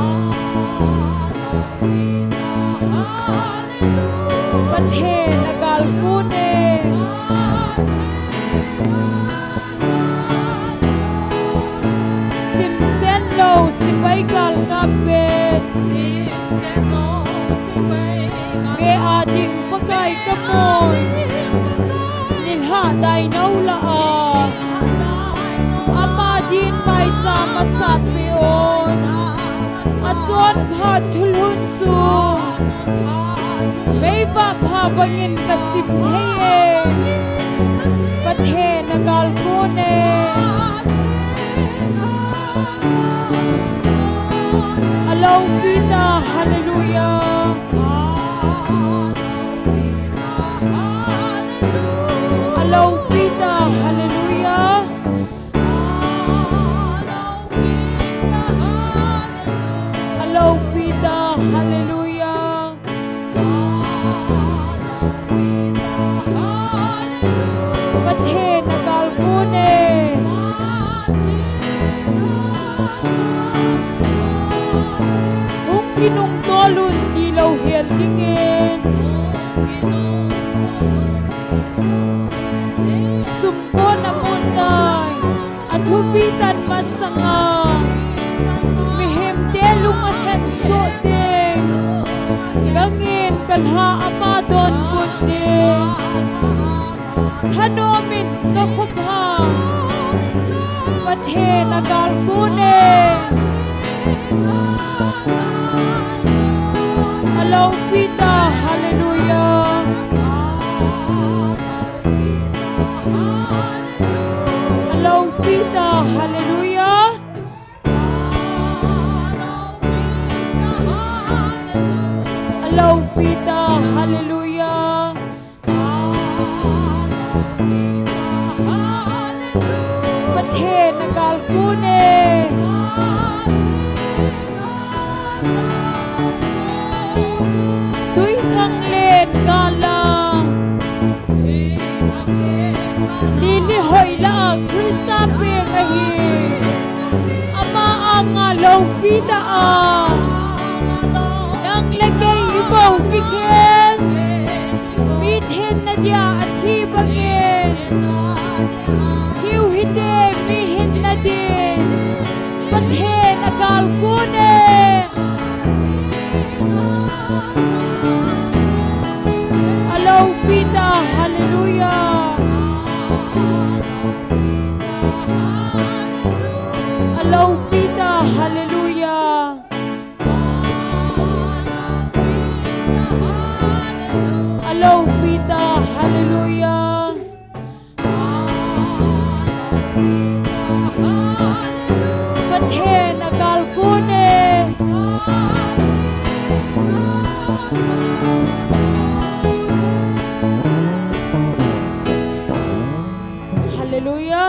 hallelujah ประเทศนากาลกูเนสิมเซนโลสิไปกาลกาเปเวอาดิงปะไกกะโมยนิลหาไดนาวละอามาดินไปจามาสัตเวโอนอาจวนพาทุลุนจูไม่ว่าพาบังินกสิบเทประเทศนากาลกูเนอัลลอฮฺปิดาฮาเลลูยาอัลลอฮฺปิดาฮาเลลูยาอัลลอฮฺปิดาฮาเลลูยาประเทศนากาลกูเนหุกกินุงตัวลุนที่เราเห็นดิเงินสุมโกนามุนตายอธุปิตันมาสังามิเฮมเตลุงอาเห็นโซเดกังเงินกันหาอามาดอนบุตเดทโนมินกะคุพาประเทศนากาลกูเนอัลลอฮฺปิดาฮาเลลูยาอัลลอฮฺปิดาฮาเลลูยาอัลลอฮฺปิดาฮาเลลูยาประเทศนากาลกูเนตุยขังเลนกาลาลีลิหอยลาคริสซาเปงะฮีอามาอางาโลปิดานังเลเกยบาวกิเคนมีเทนนาเดียอธิบังเงทิวฮิเดมีหินนาเดประเทศนากาลกูเนอัลลอฮฺปิดาฮาเลลูยาอัลลอฮฺปิดาฮาเลลูยาอัลลอฮฺปิดาฮาเลลูยาประเทศนากาลกูเนฮาเลลูยา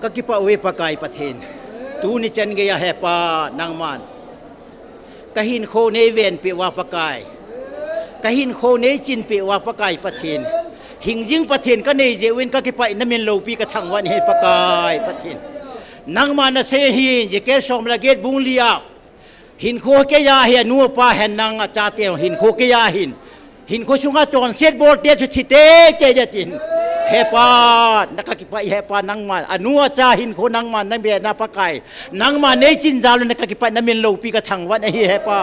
ka kipa uwe pakai pathin tu ni chen ge ya hepa nangman kahin kho nei ven pi wa pakai kahin kho nei chin pi wa pakai pathin hingjing pathin ka nei je win ka kipa namin lo pi ka thangwan he pakai pathin nangman na se hi je ke som la get bung lia hin kho ke ya he nu pa hen nang cha te hin kho ke ya hin kho sunga chon set bol te chu thi te ke de tin hepa nakakipai hepa nangman anua cha hin kho nangman nan be na pakai nangman nei chin jalu nakakipai namin lo pi ka thangwan hi hepa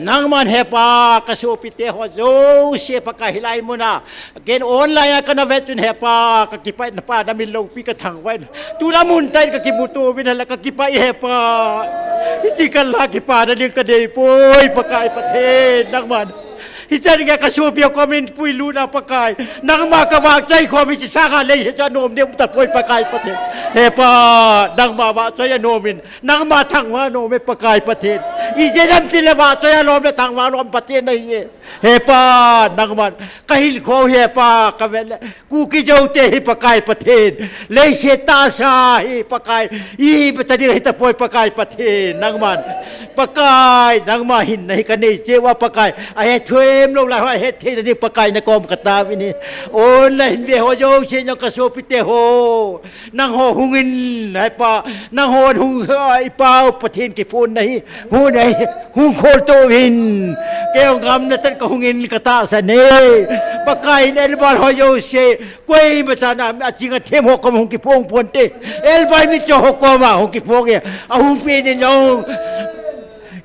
nangman hepa ka so pi te ho zo se pakai hilai muna gen online ka na vetun hepa ka kipai na pa namin lo pi ka thangwan tu na mun tai ka kibuto bin la ka kipai hepa ichikan la ki pa na ling ka dei poi pakai pathe nangman hisan nga kasupyo komin pui luna pakai nang makawag chay komin si sanga lay sa nom niya tapoy pakai patin hepa nang mama chay nomin nang matangwa nomin pakai patin ijenam tilawa chay nom na tangwa nom patin na hiye hepa nang man kahil ko hepa kavel kuki jaute hi pakai patin lay seta sa hi pakai i pachadi hita poy pakai patin nang man pakai nang mahin na hi kanay jewa pakai ay thwe em lâu lại hỏi hết thế thì bậc này còn cả ta với nè ôn lên về hồ dâu xin cho cả số pite hồ năng hồ hung in hay pa năng hồ hung hay bao bát thiên cái phun này hung khô tô hin kêu ngắm là tất cả hung in cả ta sẽ nè bậc này bao hồ dâu sẽ quay mà cha nam chỉ có thêm hồ cầm hung cái phun phun tê el bay mi cho hồ cầm mà hung cái phun kìa hung pin này nhau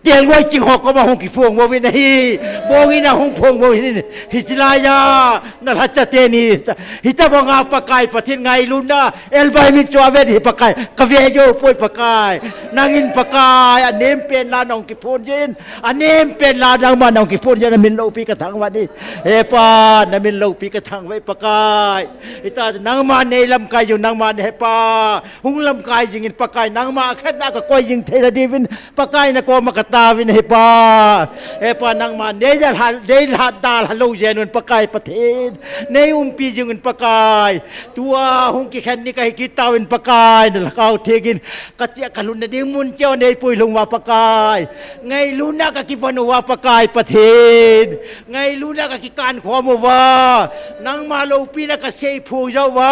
tiền quay chừng họ có mà hung kỳ phồng vô bên này vô cái nào hung phồng vô bên này hisilaya na hacha teni hita banga pakai pathin ngai luna elbai mi chwa ve pakai kavye jo poi pakai nangin pakai anem pen la nong ki phon jin anem pen la nang ma nong ki phon jin min lo pi ka thang wa ni he pa na min lo pi ka thang ve pakai hita nang ma nei lam kai jo nang ma he pa hung lam kai jingin pakai nang ma khat na ka koi jing thela divin pakai na ko ma ka tawin hepa nang man neja hal del hadal halo jenun pakai pathin nei pi jungun pakai tua hung ki khan ni kai ki tawin pakai na kau thegin kachia kalun na ding mun cheo nei pui lung wa pakai ngai luna ka ki panu wa pakai pathin ngai luna ka ki kan khomu wa nang ma lo pi na ka sei phu jaw wa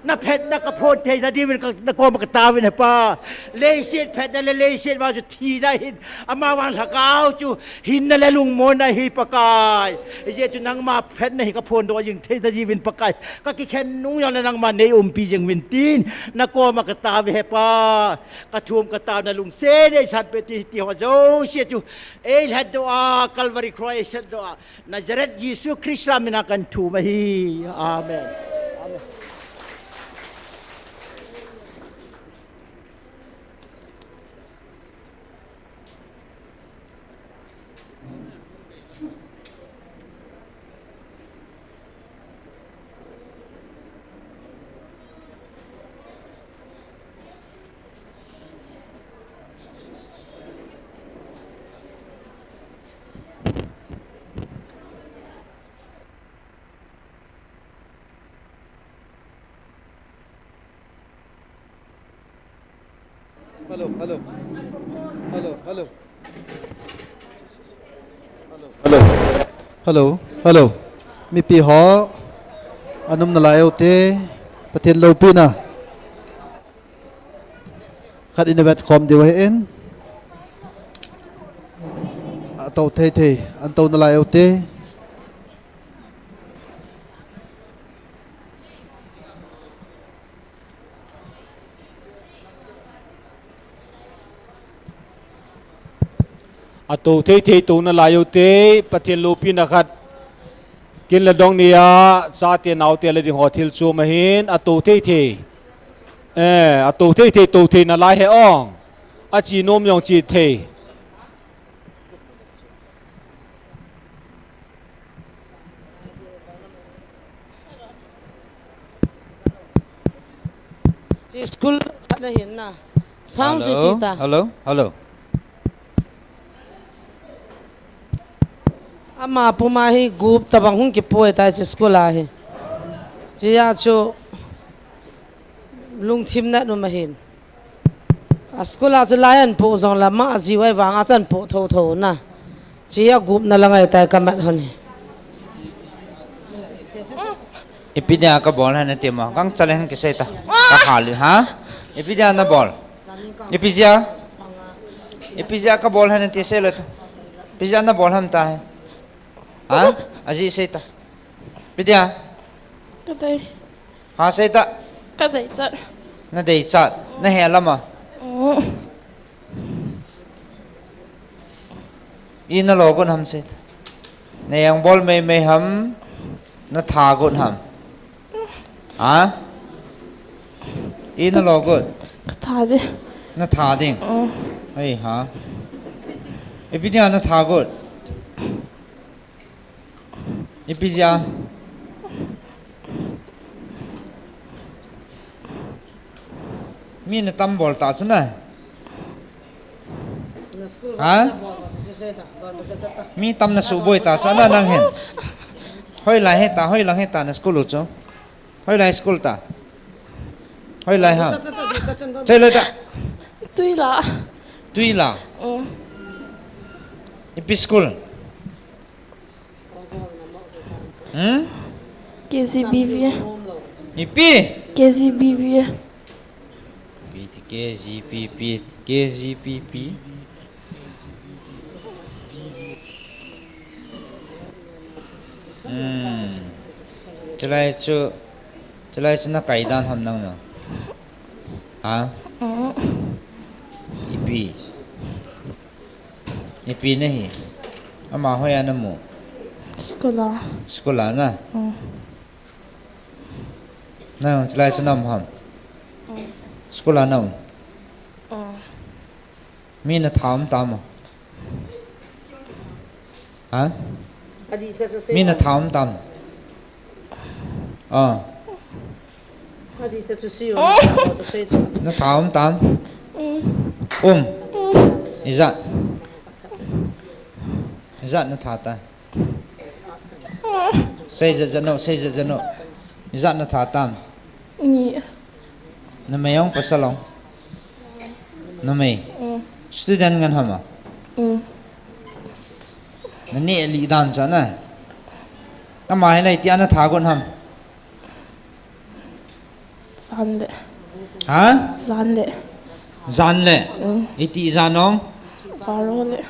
na phet na ka phon thei sa divin na ko ma ka tawin hepa le sit phet na le sit wa ju thi da hin ama wan kau chu hin na le lung mon na hi pakai je chu nang ma phet na hi ka phon do jing thei da ji win pakai ka ki khen nu yang nang ma nei pi jing win tin na ko ma ka ta ve pa ka thum ka ta na lung se nei sat pe ti ho jo she chu el had do a calvary cross do nazaret yesu krishna mina kan thu ma hi amen. Hello. Mi pi ho anum na layo te pathin lo pi na khat innovet khom de wa en atau the antau na layo te atu the tu na layo te pathin lo pi na khat kin la dong nia cha te nau te le di hotel chu ma hin atu the atu the tu the na lai he ong a chi nom yong chi the chi school na hin na sound chi ta hello ama puma hi group tabang hung ki poe ta chi school a hi chi ya chu lung chim na nu ma hin a school a chulayan po zong la ma ji wai wanga chan po tho tho na chia gup na langai tai kamat honi ipidia ka bol han te ma kang chalen ke sai ta ka khali ha ipidia na bol ipizia ka bol han te sai la ta pizia na bol ham ta hai ha aji sai ta pidia Kadai. ha sai ta Kadai chat. na dei chat na he lama ina logon ham sai ta na yang bol me ham na tha gon ham ha ina logon Thà đi. na tha ding ai ha ipidia na tha gon ipizia mi na tam bol ta chna ha mi tam na su boy ta chna nang hen hoi lai he ta na school cho hoi lai school ta hoi lai ha chơi lại ta tuy là ipi school KZBV. ipi KZBV. KGPP Chalai chu na kaidan ham nang no ha ipi nahi ama hoya na mu skola na na chalai chu nam ham skola na mi na tham tam ha mi na tham tam nó thảo không tam izat nó thả ta xây dựng nó izat nó thả tam nó mày ông pasalong nó mày student ngan hama nó nhẹ lì đàn cho này nó mày này tia nó thả con ham Zande. hả Zande. Zan lệ iti zan ông Parole.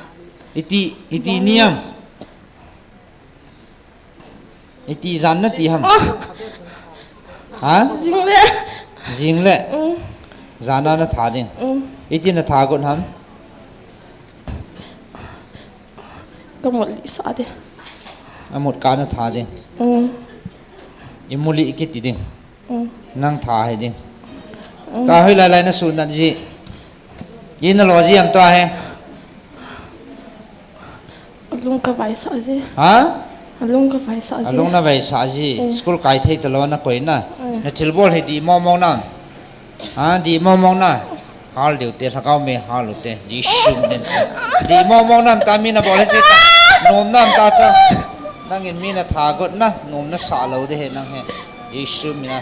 iti niam iti zan nó ti ham hả jing lệ zan nó thả đi iti nó thả con ham Có một lý xã đi. một cá nó thả đi imuli cái gì đi năng thả hay đi ta hơi lại nó sụn gì gì nó lo gì em to hay Lung ka vai xã gì. hả Lung ka vai xã gì. lung nó về xã gì school cái thấy tao lo nó quấy na nó chịu bol hay đi mong na đi mong na hal điều tiền thằng cao mày hal điều tiền gì sung đến đi mong na ta mi na bol hay chết nôm na ta cho năng in mi na thả gột na nôm na xả lâu đấy năng hay gì sung na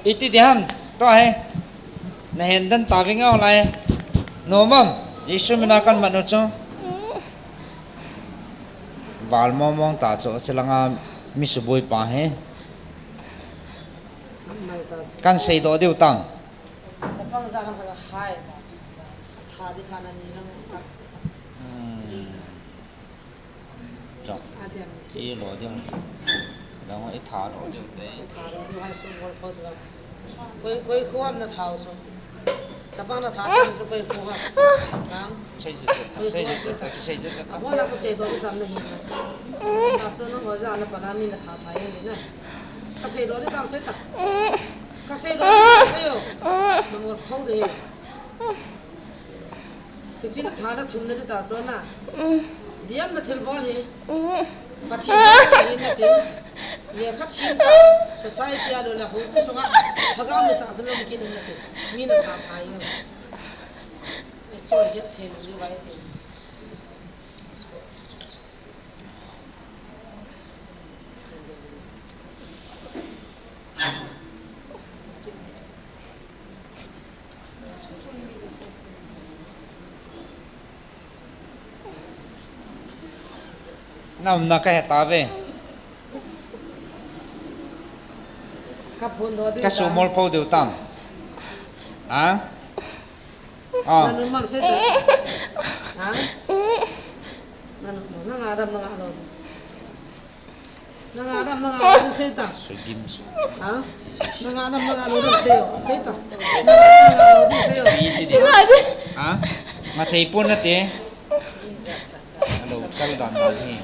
iti diam to hai na hen dan ta vinga olai no mam jisu mina kan manu cho wal momong ta cho chelanga mi su boi pa he kan sei do deu tang sapang za kan hai tha di kana ni nang cho chỉ lo deu đó ít thả rồi deu te tha ro ni hai sum bol phot la koi khuam na thau so sapang na tha kan so koi khuam nam xây dựng abo la ka se do ni tam na hi na so no ho za la pa na mi na tha thai ni na ka se do ni tam se ta ka se do ni se yo ma mo khong de ki chin tha na thun na ta cho na diam na thil bol hi pathin ni na tin ye khat chin ta society a do la hu ku songa phagam ni ta san lo mi kin na tin mi na tha thai yo e cho ye thel ji wai tin nam na ka ta ve ka su mol po deu tam ha Nanu mam saya tu. Ha? Nang Adam saya tak. su gim su Ha? Nang Adam saya tak. Nang saya. pi ti ha ma thei pun na te alo sal dan da hi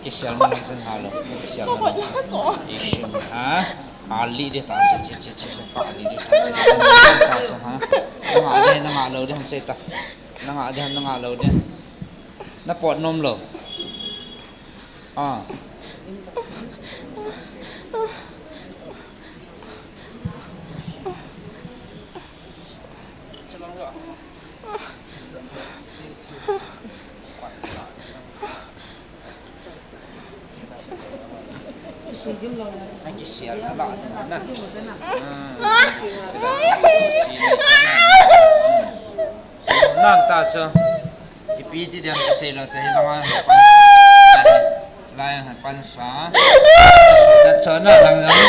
ki sial ma jan halo ki sial ma isu ha ali de ta chi pa ali de ta chi ha na nga lo de hom se ta na nga lo de na pot nom lo anh chỉ xé nó lọ nè nam ta cho ipi ti diam ke selo te langa lai han pan sa na chana lang lang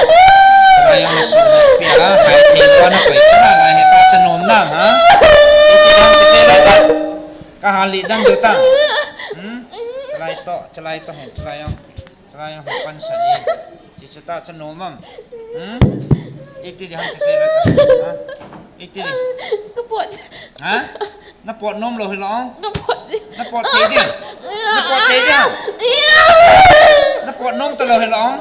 lai yang su pia hai thi ko na pai chana lai he ta chanom na ha ti diam ke selo ta ka hali dang du ta chalai to hen chalai yang pan sa ji ji chu ta chanom mam iti diam ke selo ta ha iti di ha nó bọt nôm rồi nó bọt thế đi nó bọt thế đi nó bọt nôm từ rồi nó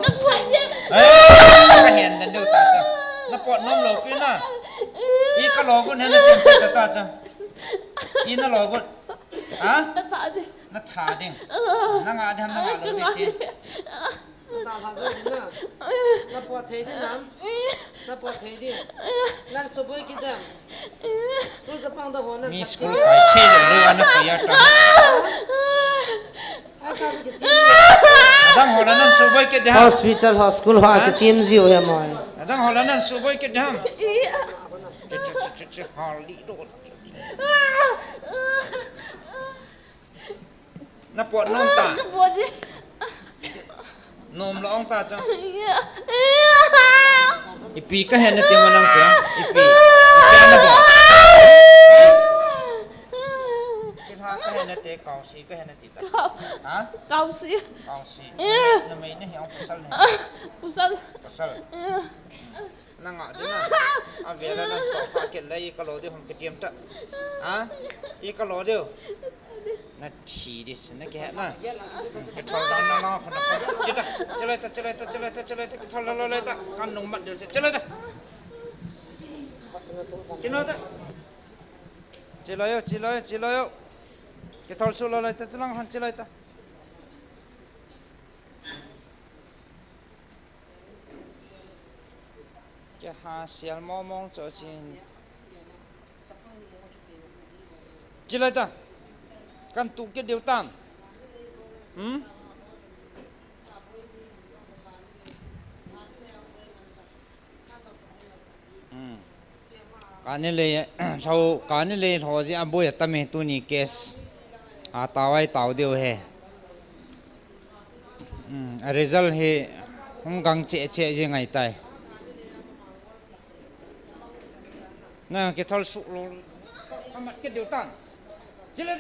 cái hèn đến đâu ta chứ nó bọt nôm rồi kia na ý cái lò con hèn nó tiền sẽ ta chứ ý nó lò con hả nó thả đi nó ngã đi nó ngã rồi đi chứ Ta phá rồi na. Na po thấy đi nam. Na po thấy đi. Nam số bôi kia đam. School sa pang da ho na. mi school cái chơi rồi lưu anh nó phải ăn Ai ka cái chim. đang hồi là nó số bôi cái đam Hospital school ha cái chim ziu ya moi. đang hồi là nó số bôi cái đam họ lý đồ nó bọt nôm ta nôm lo ông ta chăng ipi ka hen na te manang cha ipi ana ba chilha ka hen na te kaw si ka hen na ti ta ha Cao sĩ. na mai ne hiang pusal ne Pusal. na nga di na a vela na to ka ke lai ka lo de hom ke tiam ta ha I ka lo de na chi di na ke na ke thol dan na khon na chita chalai ta ke thol lo le ta kan nong mat de chalai ta kino ta chilayo ke thol su lo le ta chalang han chalai ta ke ha sial mo mong cho chin chalai ta kan tu ke deu tam kani le sau kani le ho ji aboy tame tu ni case a tawai taw deu he result he hong gang che je ngai tai na ke thol su lo kamat ke deu tam chile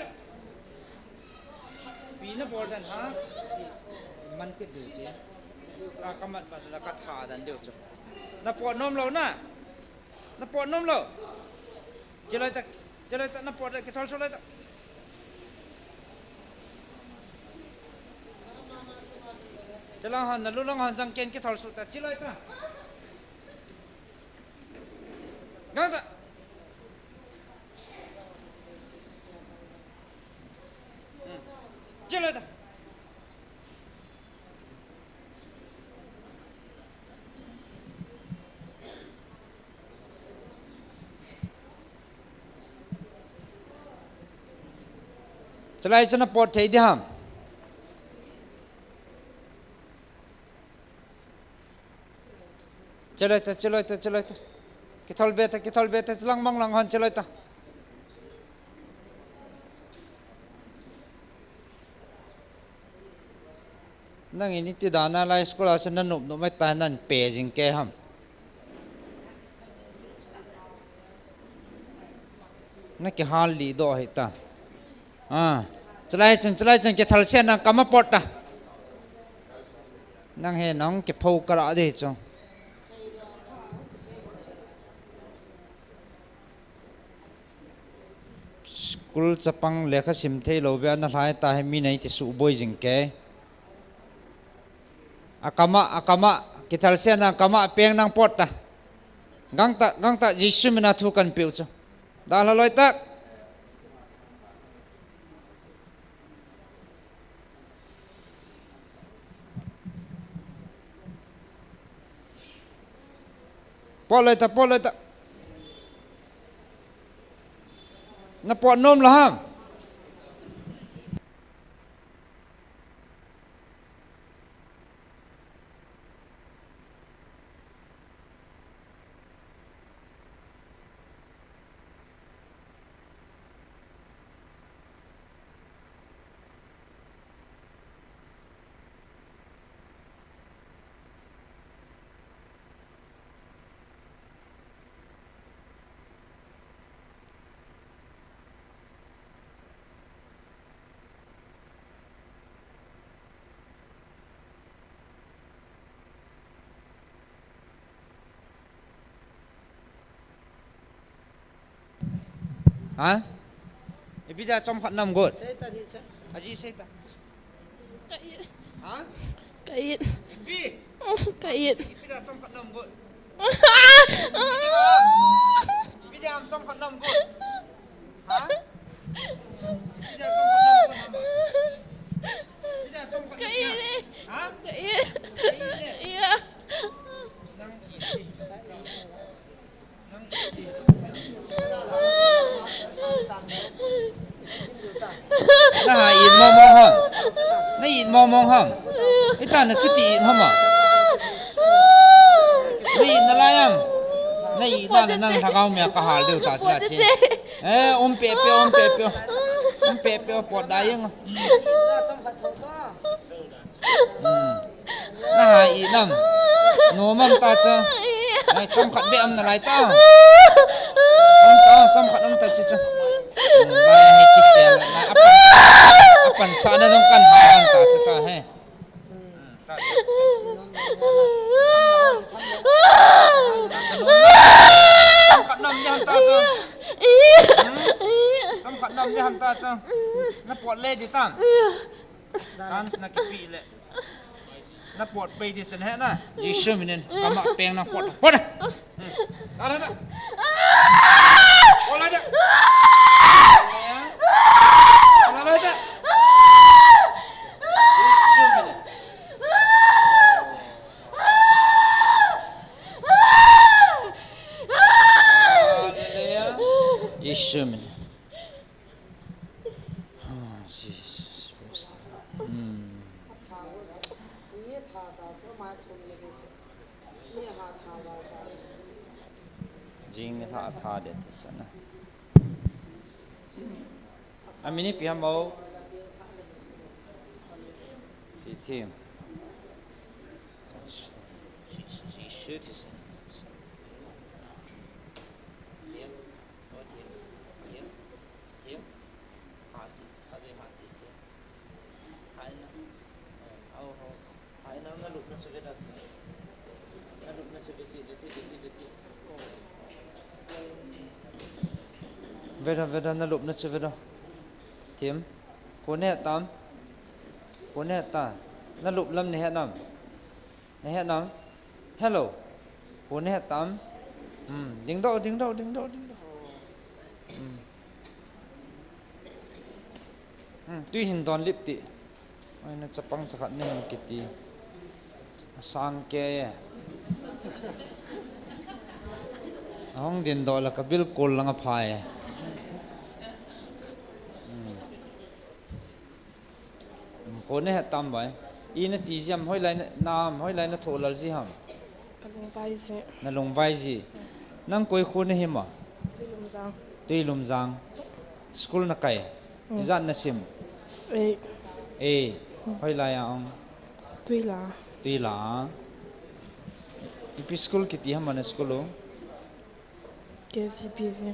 pina bordan ha man ke deu te ka kamat ba la ka tha dan deu chu na po nom lo na pot nom lo jelai tak na pot ke thol so lai tak jalang han na lulang han jang ken ke thol so ta jelai ta gang ta jelai ta chalai chana pot thei di ham chalai ta ke thol beta chalang mang lang han chalai ta nang ini ti dana lai school asan na nup nup mai tanan pejing ke ham na ki hal li do hita chalai chen ke thal sen na kama porta nang he nong ke phau kara de chong school chapang lekha sim thei lo bia na lai ta he mi nei ti su boy jing ke akama ke thal sen na kama peng nang porta gang ta jisu mina thu kan piu cho da la loi tak Polai ta na pot nom lah ham hả bây giờ trong khoảng năm gột aji say ta hả Kait. bi Kait. bây giờ trong khoảng năm gột bây giờ trong khoảng năm gột hả bây giờ trong khoảng năm gột hả Kait. Iya. Nah, in mong ham. Nah, in mong ham. Ita na cuti in ham ah. Nah, in nalayam. Nah, ita na nang thakau me kahal deu ta sila chi. Pepe pot dayang. Nah, inam. Nomam ta cha. Ai trong khat be am na lai ta. Trong khat am ta chi cha. Lai kisel na apan sana dong kan han ta sa ta he. Trong khat nam ya ta cha. Trong khat nam ya ta cha. Na pot le di tam. Chance na kipi le. Na pot pe di sen he na. Jisu minen kama peng na pot. Pot. Ada tak? Bola dah. Bola dah. Jisu minen. Jisu minen. Jing tha de tsana amini pi ham mau ti tim shi shoot is Veda na lup na cha veda tim kone tam kone ta na lup lam ne he nam hello kone tam ding do tuy hin don lip ti ai na chapang chakhat ne kiti sang ke hong din do la ka bil kol langa phaiคนนี้ตามไปอีนั่นตีจำห้อยไรน้ำห้อยไรนั่นโถลลสิฮัมนั่นลงไปสินั่งคุยคนนี้หิมะตุยลุมจังสกุลนักไก่อีจันนัสิมห้อยไรอ่ะองต Tuy là tuy là ipi school kiti ham mana school lo cái GBV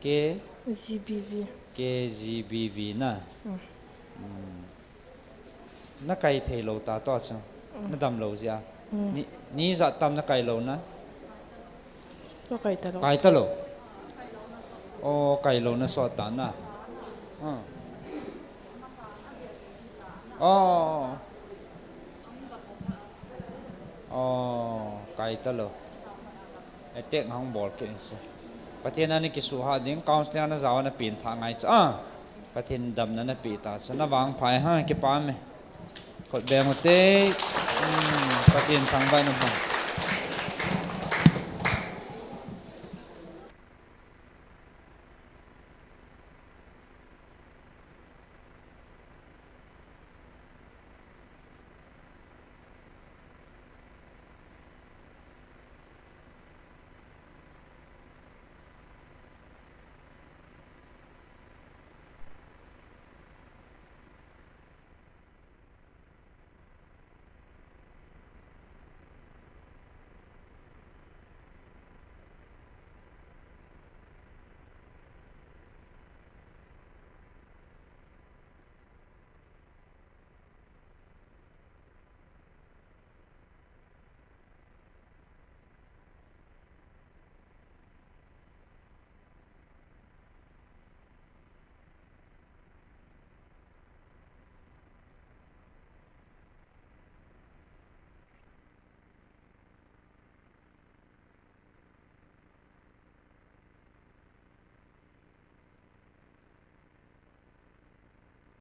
ke GBV KGBV na na kai thei lo ta to cha na dam lo ja ni za tam na kai lo na cho cái ta kai ta lo o kai lo na so ta na kai ta lo tek hang bol ke so pathian ani ki su ha ding counselor na zawa na pin tha ngai cha pathian dam na pi ta sa na wang phai ha ki pa me khot be mo te pathian thang bai na